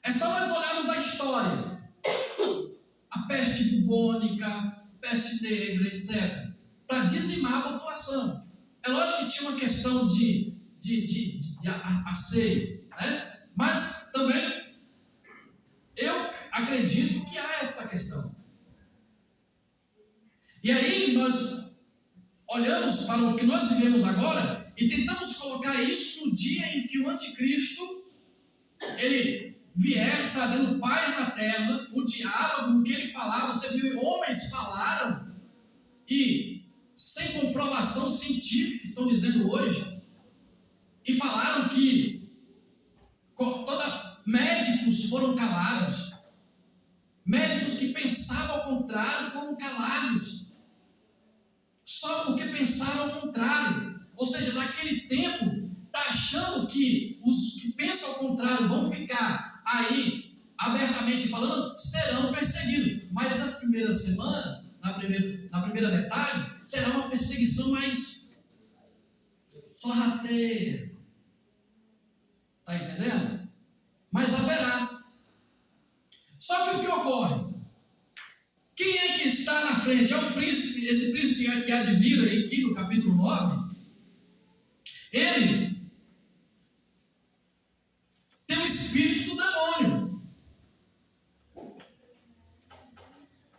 É só nós olharmos a história. A peste bubônica, peste negra, etc. Para dizimar a população. É lógico que tinha uma questão de asseio, né? Mas também eu acredito que há esta questão. E aí nós olhamos para o que nós vivemos agora e tentamos colocar isso no dia em que o anticristo ele vier trazendo paz na terra, o diálogo, o que ele falava, você viu, homens falaram e sem comprovação científica, estão dizendo hoje, e falaram que médicos foram calados, médicos que pensavam ao contrário foram calados, só porque pensaram ao contrário. Ou seja, naquele tempo, está achando que os que pensam ao contrário vão ficar aí abertamente falando, serão perseguidos. Mas na primeira semana, na primeira metade, será uma perseguição mais sorrateira. Está entendendo? Mas haverá. Só que o que ocorre? Quem é que está na frente? É o príncipe, esse príncipe que há de vir aqui no capítulo 9. Ele tem o espírito do demônio.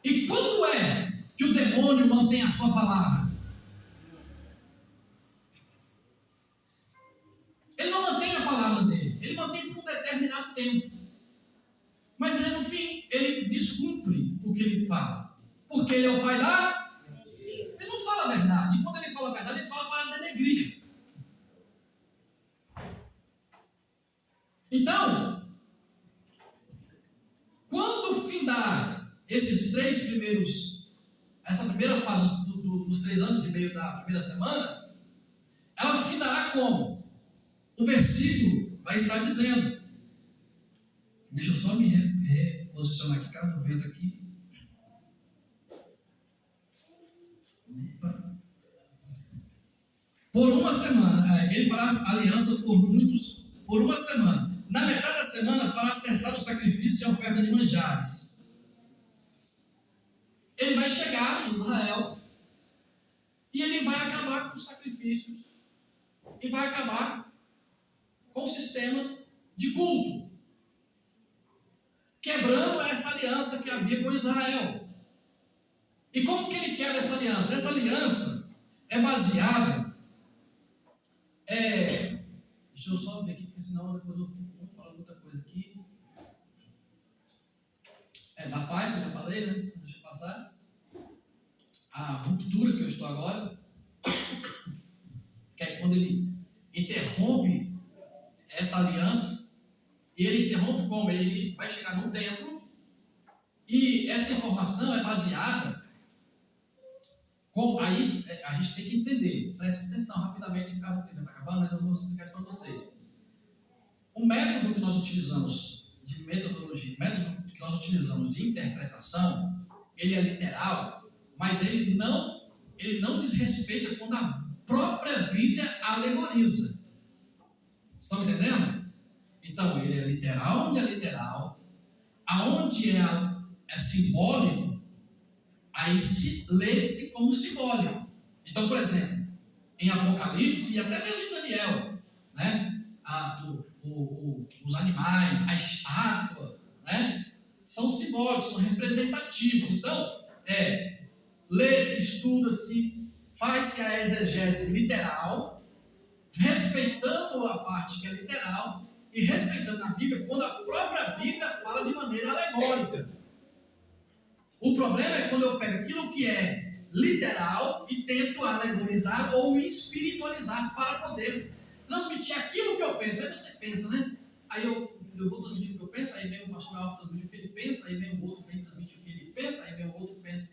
E quando é que o demônio mantém a sua palavra? Ele não mantém a palavra dele. Ele mantém por um determinado tempo. Mas ele, no fim, ele descumpre o que ele fala. Porque ele é o pai da... Ele não fala a verdade. E quando ele fala a verdade, ele fala para denegrir. Então, quando findar esses três primeiros, essa primeira fase dos 3 anos e meio da primeira semana, ela findará como? O versículo vai estar dizendo, deixa eu só me reposicionar aqui, cara, do vento aqui. Opa. Por uma semana, ele fará alianças por muitos, por uma semana. Na metade da semana fará cessar o sacrifício e a oferta de manjares. Ele vai chegar em Israel e ele vai acabar com os sacrifícios e vai acabar com o sistema de culto, quebrando essa aliança que havia com Israel. E como que ele quebra essa aliança? Essa aliança é baseada... Deixa eu só ver aqui, porque senão depois eu vou falar muita coisa aqui. Da paz, que eu já falei, né? Deixa eu passar. A ruptura que eu estou agora, que é quando ele interrompe essa aliança. E ele interrompe como? Ele vai chegar num templo, e essa informação é baseada com... Aí a gente tem que entender, presta atenção rapidamente, o carro do tempo está acabando, mas eu vou explicar isso para vocês. O método que nós utilizamos de metodologia, o método que nós utilizamos de interpretação, ele é literal, mas ele não desrespeita quando a própria Bíblia alegoriza. Estão me entendendo? Então, ele é literal onde é literal, aonde é simbólico, aí se lê-se como simbólico. Então, por exemplo, em Apocalipse e até mesmo em Daniel, né? Os animais, a estátua, né? São simbólicos, são representativos. Então, lê-se, estuda-se, faz-se a exegese literal, respeitando a parte que é literal e respeitando a Bíblia quando a própria Bíblia fala de maneira alegórica. O problema é quando eu pego aquilo que é literal e tento alegorizar ou espiritualizar para poder transmitir aquilo que eu penso. Aí você pensa, né? Aí eu vou transmitir o que eu penso, aí vem o pastor Alfa transmitir o que ele pensa, aí vem o outro vem transmitir o que ele pensa, aí vem o outro pensa.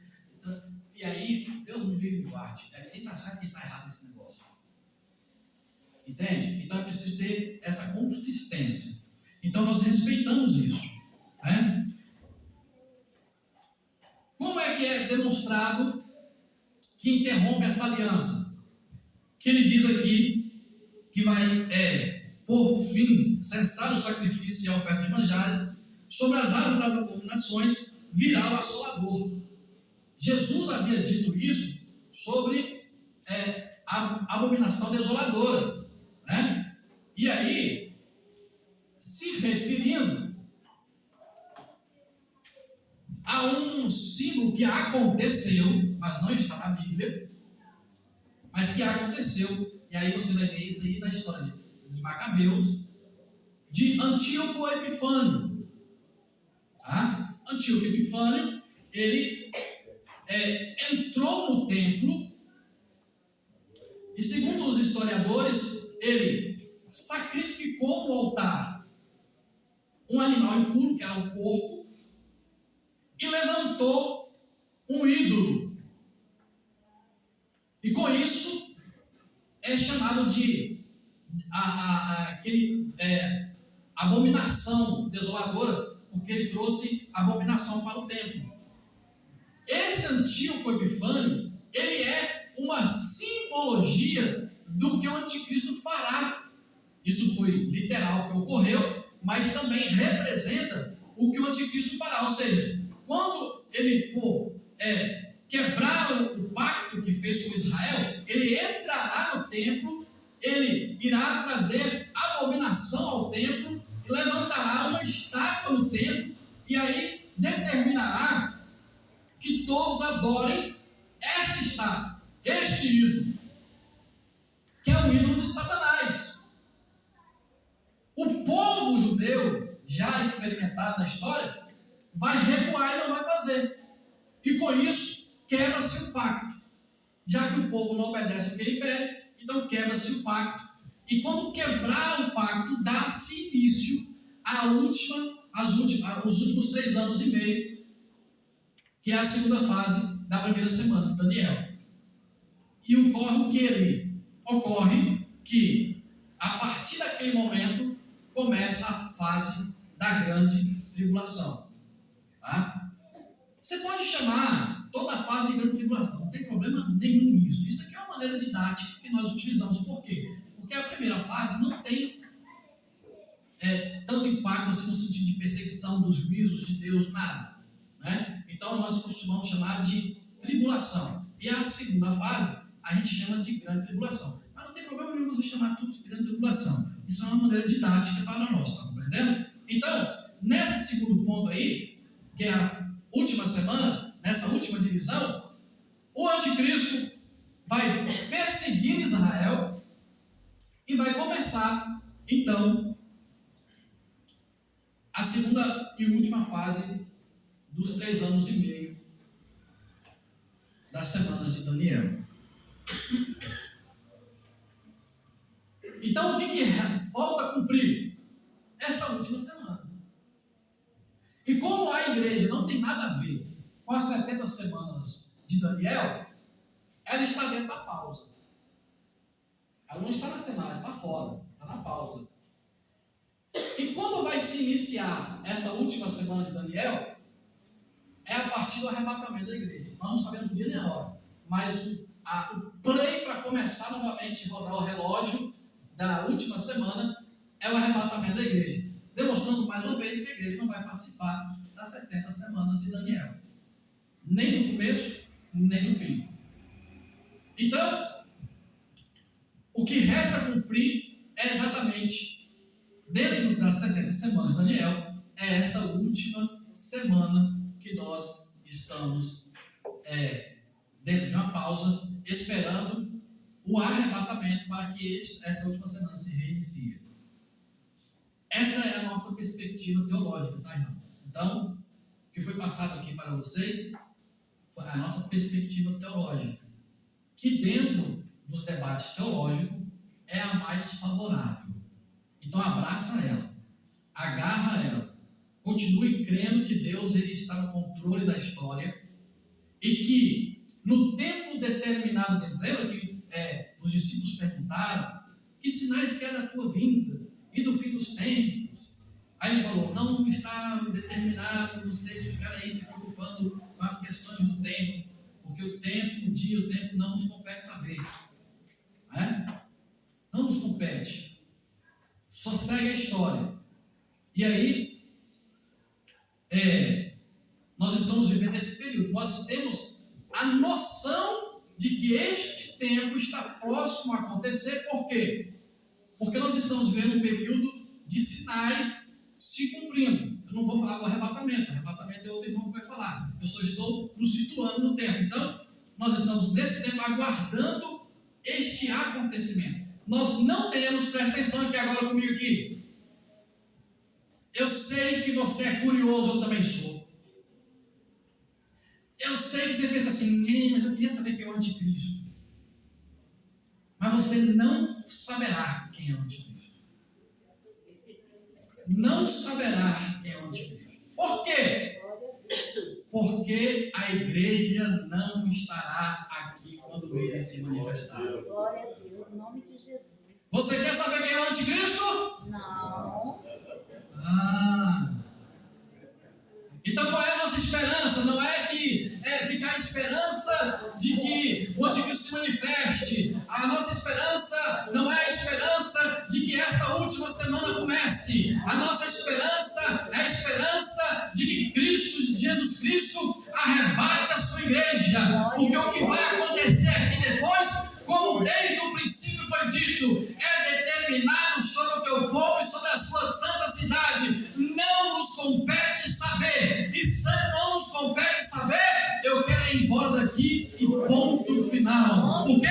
E aí, Deus me livre e guarde. Quem está certo, quem está errado nesse negócio. Entende? Então é preciso ter essa consistência. Então nós respeitamos isso, né? Como é que é demonstrado que interrompe essa aliança? Que ele diz aqui que vai, por fim, cessar o sacrifício e a oferta de manjares, sobre as áreas das abominações virá o assolador. Jesus havia dito isso sobre a abominação desoladora, né? E aí, se referindo a um símbolo que aconteceu, mas não está na Bíblia, mas que aconteceu. E aí você vai ver isso aí na história de Macabeus, de Antíoco Epifânio. Tá? Antíoco Epifânio, ele entrou no templo e, segundo os historiadores, ele sacrificou no altar um animal impuro, que era um porco, e levantou um ídolo. E com isso é chamado de abominação desoladora, porque ele trouxe abominação para o templo. Esse Antíoco Epifânio, ele é uma simbologia do que o anticristo fará. Isso foi literal que ocorreu, mas também representa o que o anticristo fará. Ou seja, quando ele for quebrar o pacto que fez com Israel, ele entrará no templo, ele irá trazer abominação ao templo, levantará uma estátua no templo, e aí determinará que todos adorem essa estátua, este ídolo, que é o ídolo de Satanás. O povo judeu, já experimentado na história, vai recuar e não vai fazer. E com isso, quebra-se o pacto. Já que o povo não obedece o que ele pede, então quebra-se o pacto. E quando quebrar o pacto, dá-se início os últimos 3 anos e meio, que é a segunda fase da primeira semana de Daniel. E ocorre que, a partir daquele momento, começa a fase da grande tribulação. Tá? Você pode chamar toda a fase de grande tribulação, não tem problema nenhum nisso. Isso aqui é uma maneira didática que nós utilizamos. Por quê? Porque a primeira fase não tem tanto impacto assim no sentido de perseguição dos juízos de Deus, nada. Né? Então nós costumamos chamar de tribulação. E a segunda fase a gente chama de grande tribulação. Mas não tem problema nenhum você chamar tudo de grande tribulação. Isso é uma maneira didática para nós, está compreendendo? Então, nesse segundo ponto aí, que é a última semana, nessa última divisão, o anticristo vai perseguir Israel e vai começar, então, a segunda e última fase dos 3 anos e meio das semanas de Daniel. Então, o que falta cumprir? Esta última semana. E como a igreja não tem nada a ver com as 70 semanas de Daniel, ela está dentro da pausa. Ela não está na semana, está fora, está na pausa. E quando vai se iniciar essa última semana de Daniel, é a partir do arrebatamento da igreja. Nós não sabemos o dia nem a hora, mas o play para começar novamente a rodar o relógio da última semana é o arrebatamento da igreja, demonstrando mais uma vez que a igreja não vai participar das 70 semanas de Daniel, nem do começo, nem do fim. Então, o que resta cumprir é exatamente, dentro das 70 semanas de Daniel, é esta última semana que nós estamos dentro de uma pausa, esperando o arrebatamento para que esta última semana se reinicie. Essa é a nossa perspectiva teológica, tá, irmãos? Então, o que foi passado aqui para vocês foi a nossa perspectiva teológica, que dentro dos debates teológicos é a mais favorável. Então, abraça ela, agarra ela, continue crendo que Deus ele está no controle da história e que no tempo determinado, lembra que os discípulos perguntaram que sinais que era a tua vinda e do fim dos tempos? Aí ele falou, não está determinado vocês ficarem aí se preocupando com as questões do tempo, porque o tempo, o dia, o tempo não nos compete saber. Não nos compete. Só segue a história. E aí, nós estamos vivendo esse período. Nós temos a noção de que este tempo está próximo a acontecer. Por quê? Porque nós estamos vendo um período de sinais se cumprindo. Eu não vou falar do arrebatamento. O arrebatamento é outro irmão que vai falar. Eu só estou nos situando no tempo. Então, nós estamos nesse tempo aguardando este acontecimento. Nós não temos, presta atenção aqui agora comigo aqui. Eu sei que você é curioso, eu também sou. Eu sei que você pensa assim, mas eu queria saber quem é o anticristo. Mas você não saberá quem é o anticristo. Não saberá quem é o anticristo. Por quê? Porque a igreja não estará aqui quando ele se manifestar. Glória a Deus, em nome de Jesus. Você quer saber quem é o anticristo? Não. Então qual é a nossa esperança? Não é que ficar a esperança de que o anticristo se manifeste. A nossa esperança não é a esperança de que esta última semana comece. A nossa esperança é a esperança de que Jesus Cristo arrebate a sua igreja. Porque o que vai acontecer aqui depois, como desde o princípio foi dito, é determinado sobre o teu povo e sobre a sua santa cidade. Não nos compete saber. E se não nos compete saber, eu quero ir embora daqui e ponto final. Por quê?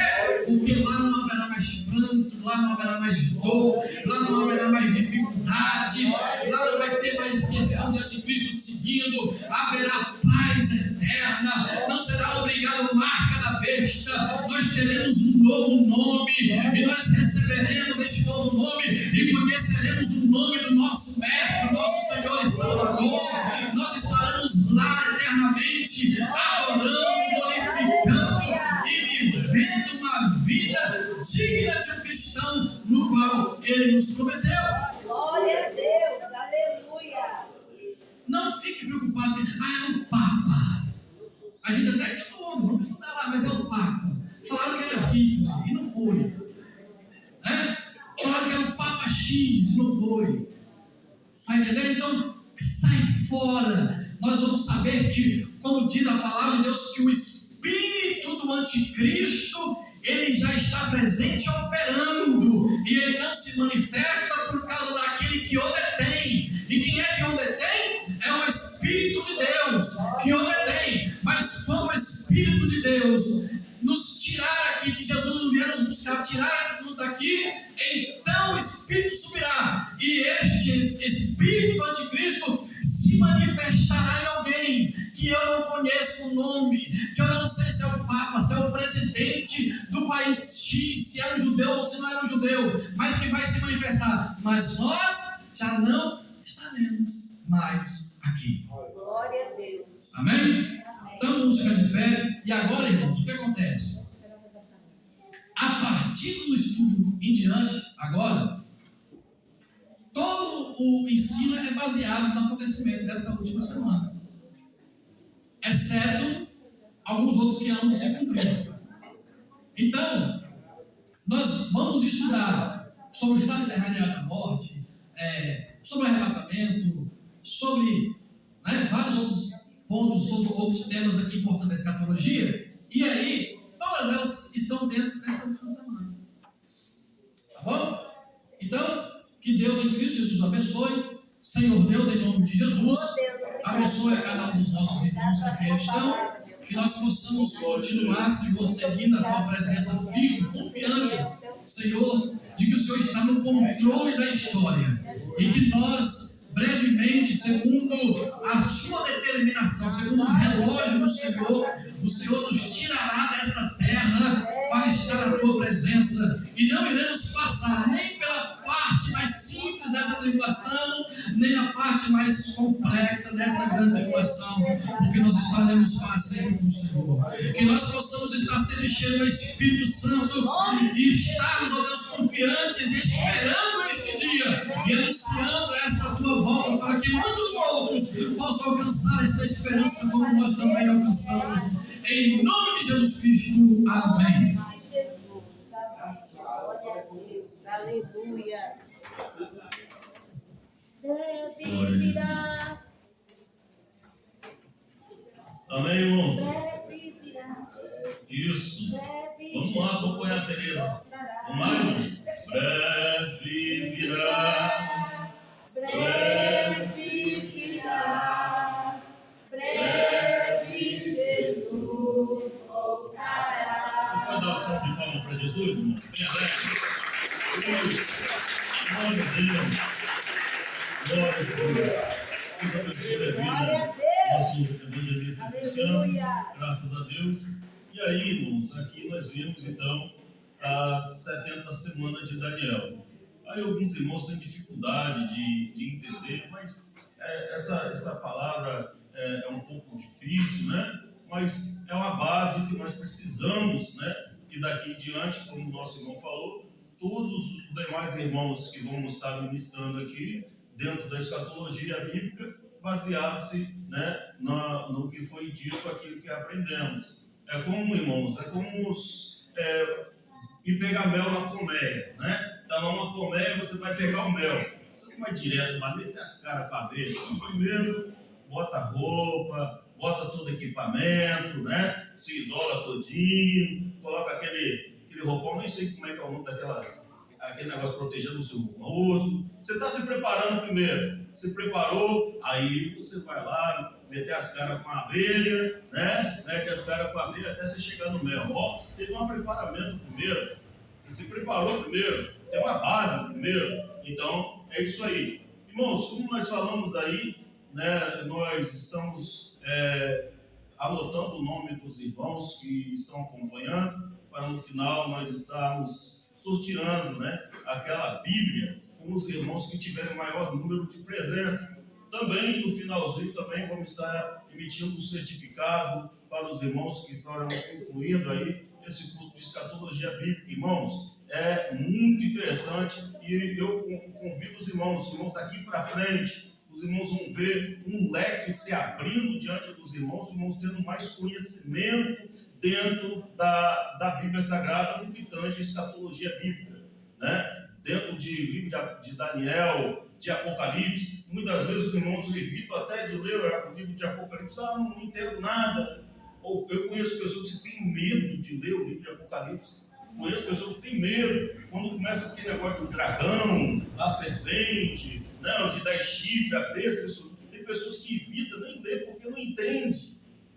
Porque lá não haverá mais pranto, lá não haverá mais dor, lá não haverá mais dificuldade, lá não vai ter mais questão de anticristo seguindo, haverá paz eterna, não será obrigado marca da besta, nós teremos um novo nome, e nós receberemos este novo nome, e conheceremos o nome do nosso Mestre, nosso Senhor e Salvador. Nós estaremos lá eternamente, adorando, glorificando e vivendo uma vida digna de um cristão, no qual Ele nos prometeu. Glória a Deus, aleluia. Não fique preocupado com é o Papa. A gente até estuda, vamos estudar lá, mas é o Papa. Falaram que era Hitler e não foi. Falaram que era o Papa X e não foi. Está entendendo? Então, sai fora. Nós vamos saber que, como diz a palavra de Deus, que o espírito do anticristo ele já está presente operando, e ele não se manifesta por causa daquele que o detém. E quem é que o detém? É o Espírito de Deus que o detém. Mas quando o Espírito de Deus nos tirar aqui, que Jesus não vier nos buscar, tirar-nos daqui, então o Espírito subirá, e este Espírito do Anticristo se manifestará em alguém que eu não conheço o nome, que eu não sei se é o Papa, se é o presidente do país X, se é um judeu ou se não é um judeu, mas que vai se manifestar. Mas nós já não estaremos mais aqui. Glória a Deus. Amém? Então vamos ficar de pé. E agora, irmãos, o que acontece? A partir do estudo em diante, agora, todo o ensino é baseado no acontecimento dessa última semana, exceto alguns outros que ainda não se cumpriram. Então, nós vamos estudar sobre o estado intermediário da morte, sobre o arrebatamento, sobre vários outros pontos, sobre outros temas aqui importantes da escatologia, e aí, todas elas estão dentro desta última semana. Tá bom? Então, que Deus em Cristo Jesus abençoe. Senhor Deus, em nome de Jesus, abençoe a cada um dos nossos irmãos que aqui estão, que nós possamos continuar, Senhor, seguindo a Tua presença firme, confiantes, Senhor, de que o Senhor está no controle da história, e que nós, brevemente, segundo a Sua determinação, segundo o relógio do Senhor, o Senhor nos tirará desta terra para estar na Tua presença, e não iremos passar nem pela parte mais simples dessa tribulação, nem na parte mais complexa dessa grande tribulação, porque nós estaremos para sempre com o Senhor. Que nós possamos estar sempre cheios do Espírito Santo e estarmos, ó Deus, confiantes e esperando este dia e anunciando esta Tua volta, para que muitos outros possam alcançar esta esperança como nós também alcançamos. Em nome de Jesus Cristo. Amém. Aleluia. Glória a Jesus. Amém, irmãos? Isso. Vamos lá acompanhar a Tereza. Vamos lá, irmão? Breve virá. Breve virá. Breve Jesus voltará. Você pode dar uma salva de palmas para Jesus, irmão? Bem alegre. Glória a Deus. Glória a Deus. Deus abençoe a vida. Nosso evangelista Cristiano. Graças a Deus. E aí, irmãos, aqui nós vimos então as 70 semanas de Daniel. Aí alguns irmãos têm dificuldade de entender, mas essa palavra é um pouco difícil, né? Mas é uma base que nós precisamos, né? Que daqui em diante, como o nosso irmão falou, todos os demais irmãos que vamos estar ministrando aqui, dentro da escatologia bíblica, baseado-se, né, no que foi dito, aquilo que aprendemos. É como, irmãos, ir pegar mel na colmeia, né? Tá lá uma colmeia, você vai pegar o mel. Você não vai direto lá, meter as caras com a abelha. Primeiro, bota a roupa, bota todo o equipamento, né? Se isola todinho, coloca aquele roupão, nem sei como é que é o nome aquele negócio protegendo o seu rosto. Você está se preparando primeiro. Se preparou, aí você vai lá, meter as caras com a abelha, né? Mete as caras com a abelha até você chegar no mel. Ó, teve um preparamento primeiro. Você se preparou primeiro, tem uma base primeiro. Então, é isso aí. Irmãos, como nós falamos aí, né? Nós estamos anotando o nome dos irmãos que estão acompanhando, para no final nós estarmos sorteando, né, aquela Bíblia com os irmãos que tiverem maior número de presença. Também no finalzinho também vamos estar emitindo um certificado para os irmãos que estarão concluindo aí esse curso de escatologia bíblica. Irmãos, é muito interessante e eu convido os irmãos daqui para frente. Os irmãos vão ver um leque se abrindo diante dos irmãos, os irmãos tendo mais conhecimento dentro da Bíblia Sagrada no que tange a escatologia bíblica, né? Dentro de livro de Daniel, de Apocalipse, muitas vezes os irmãos evitam até de ler o livro de Apocalipse. Não entendo nada. Ou eu conheço pessoas que têm medo de ler o livro de Apocalipse. Conheço pessoas que têm medo quando começa aquele negócio do dragão, a serpente, não, de 10 chifres, a besta. Tem pessoas que evitam nem ler porque não entendem,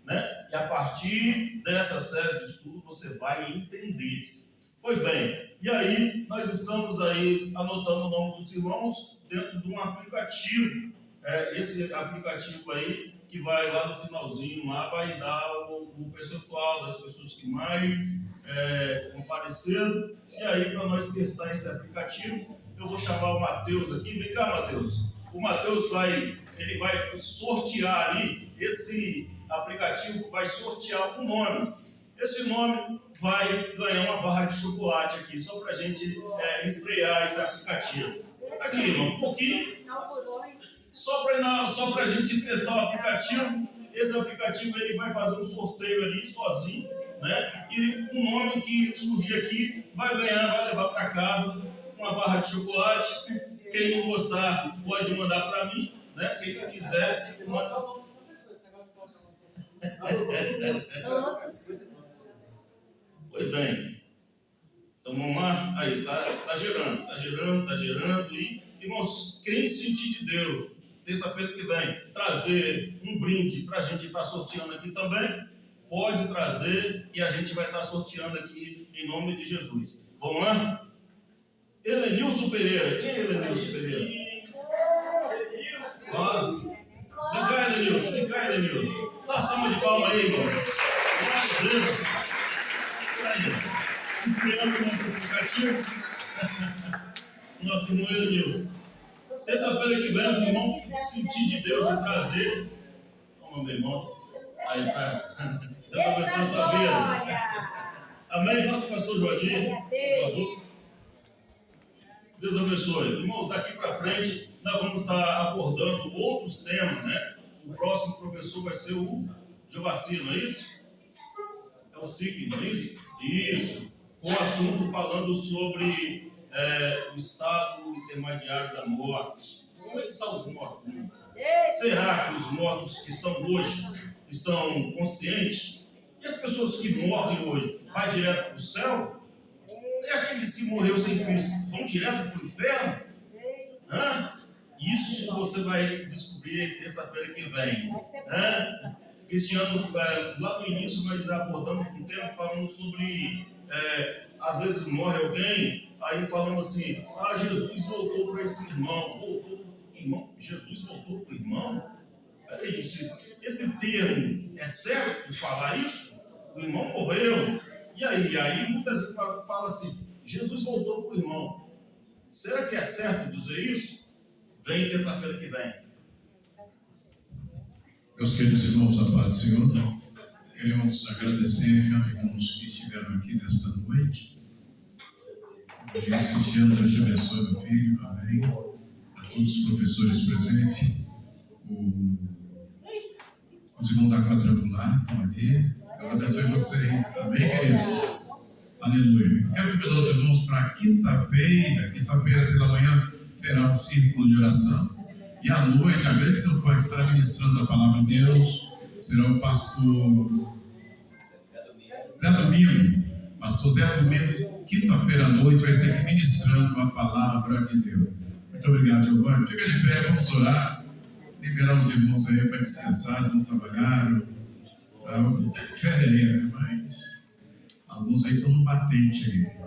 né? E a partir dessa série de estudos você vai entender. Pois bem, e aí nós estamos aí anotando o nome dos irmãos dentro de um aplicativo. Esse aplicativo aí que vai lá no finalzinho, lá vai dar o percentual das pessoas que mais compareceram. E aí, para nós testar esse aplicativo, eu vou chamar o Matheus aqui. Vem cá, Matheus. O Matheus vai sortear ali, esse aplicativo vai sortear um nome. Esse nome vai ganhar uma barra de chocolate aqui, só para a gente estrear esse aplicativo. Aqui, irmão, um pouquinho. Só para a gente testar o aplicativo. Esse aplicativo ele vai fazer um sorteio ali sozinho, né? E o nome que surgir aqui vai ganhar, vai levar para casa uma barra de chocolate. Quem não gostar pode mandar para mim, né? Quem não quiser, manda. Pois bem. Então vamos lá. Aí, tá gerando. E, irmãos, quem sentir de Deus, terça-feira que vem, trazer um brinde para a gente estar sorteando aqui também, pode trazer e a gente vai estar sorteando aqui em nome de Jesus. Vamos lá? Helenilson Pereira. Quem é Helenilson Pereira? Vem cá, Helenilson. Dá cima de palma aí, irmão. Meu Deus. Aí, estreando o nosso aplicativo. Nosso irmão Helenilson. Terça-feira que vem, o irmão sentir de Deus de trazer. Toma, meu irmão. Aí, Deus abençoe a sua vida. Amém? Nosso pastor Jorginho, por favor. Deus abençoe. Irmãos, daqui para frente, nós vamos estar abordando outros temas, né? O próximo professor vai ser o Jovacino, não é isso? É o SIC, não é isso? Isso. Com o assunto falando sobre o estado intermediário da morte. Como é que estão os mortos? Será que os mortos que estão hoje estão conscientes? E as pessoas que morrem hoje, vai direto para o céu? E aqueles que morreram sem Cristo, vão direto para o inferno? Isso você vai descobrir terça-feira que vem. Este ano, lá no início, nós abordamos um tema falando sobre, às vezes morre alguém, aí falamos assim, Jesus voltou para esse irmão. Jesus voltou para o irmão? Peraí, esse termo é certo falar isso? O irmão morreu. E aí muitas vezes fala assim, Jesus voltou para o irmão. Será que é certo dizer isso? Vem terça-feira que vem. Meus queridos irmãos, a paz do Senhor, queremos agradecer aos irmãos que estiveram aqui nesta noite. Jesus Cristiano, Deus te abençoe, meu filho, amém. A todos os professores presentes, os irmãos da quadrangular estão ali. Deus abençoe vocês, amém, queridos? Aleluia. Quero convidar os irmãos para quinta-feira pela manhã, terá um círculo de oração. E à noite, a grande campanha que estará ministrando a palavra de Deus será o pastor Zé Domingo. Pastor Zé Domingo, quinta-feira à noite, vai estar aqui ministrando a palavra de Deus. Muito obrigado, Giovanni. Fica de pé, vamos orar. Liberar os irmãos aí para descansar, não trabalharam. Tem férias aí, né? Mas alguns aí estão no batente aí.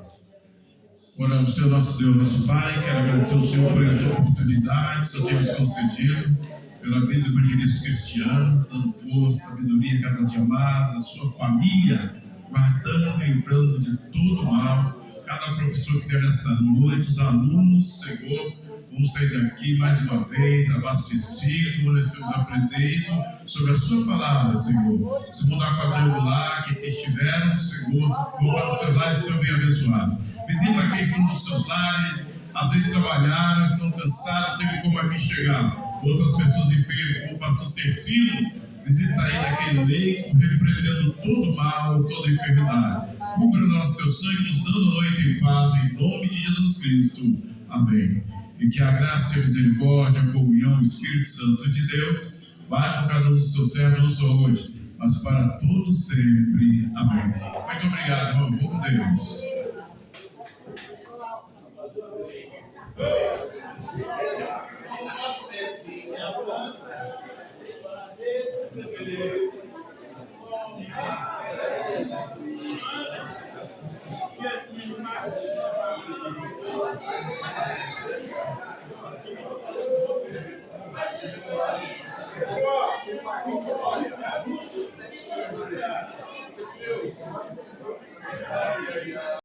Oramos, Senhor nosso Deus, nosso Pai, quero agradecer ao Senhor por esta oportunidade, que o Senhor tem nos concedido, pela vida do evangelista Cristiano, dando força, sabedoria cada dia mais, a sua família, guardando e livrando de todo mal, cada professor que deu nessa noite, os alunos, Senhor, vamos sair daqui mais uma vez, abastecidos, nós temos aprendido sobre a sua palavra, Senhor. Os irmãos da quadrangular que estiveram, Senhor, vão para os seus lares e sejam bem abençoados. Visita aqui, estão nos seus lares, às vezes trabalharam, estão cansados, não teve como aqui chegar. Outras pessoas de pé, como o pastor Cecílio, visita aí naquele leito, repreendendo todo mal, toda enfermidade. Cubra o nosso teu sangue, nos dando noite em paz, em nome de Jesus Cristo. Amém. E que a graça e a misericórdia, a comunhão, o Espírito Santo de Deus, vai com cada um dos seus servos, não só hoje, mas para todo sempre. Amém. Muito obrigado, irmão. Vou com Deus.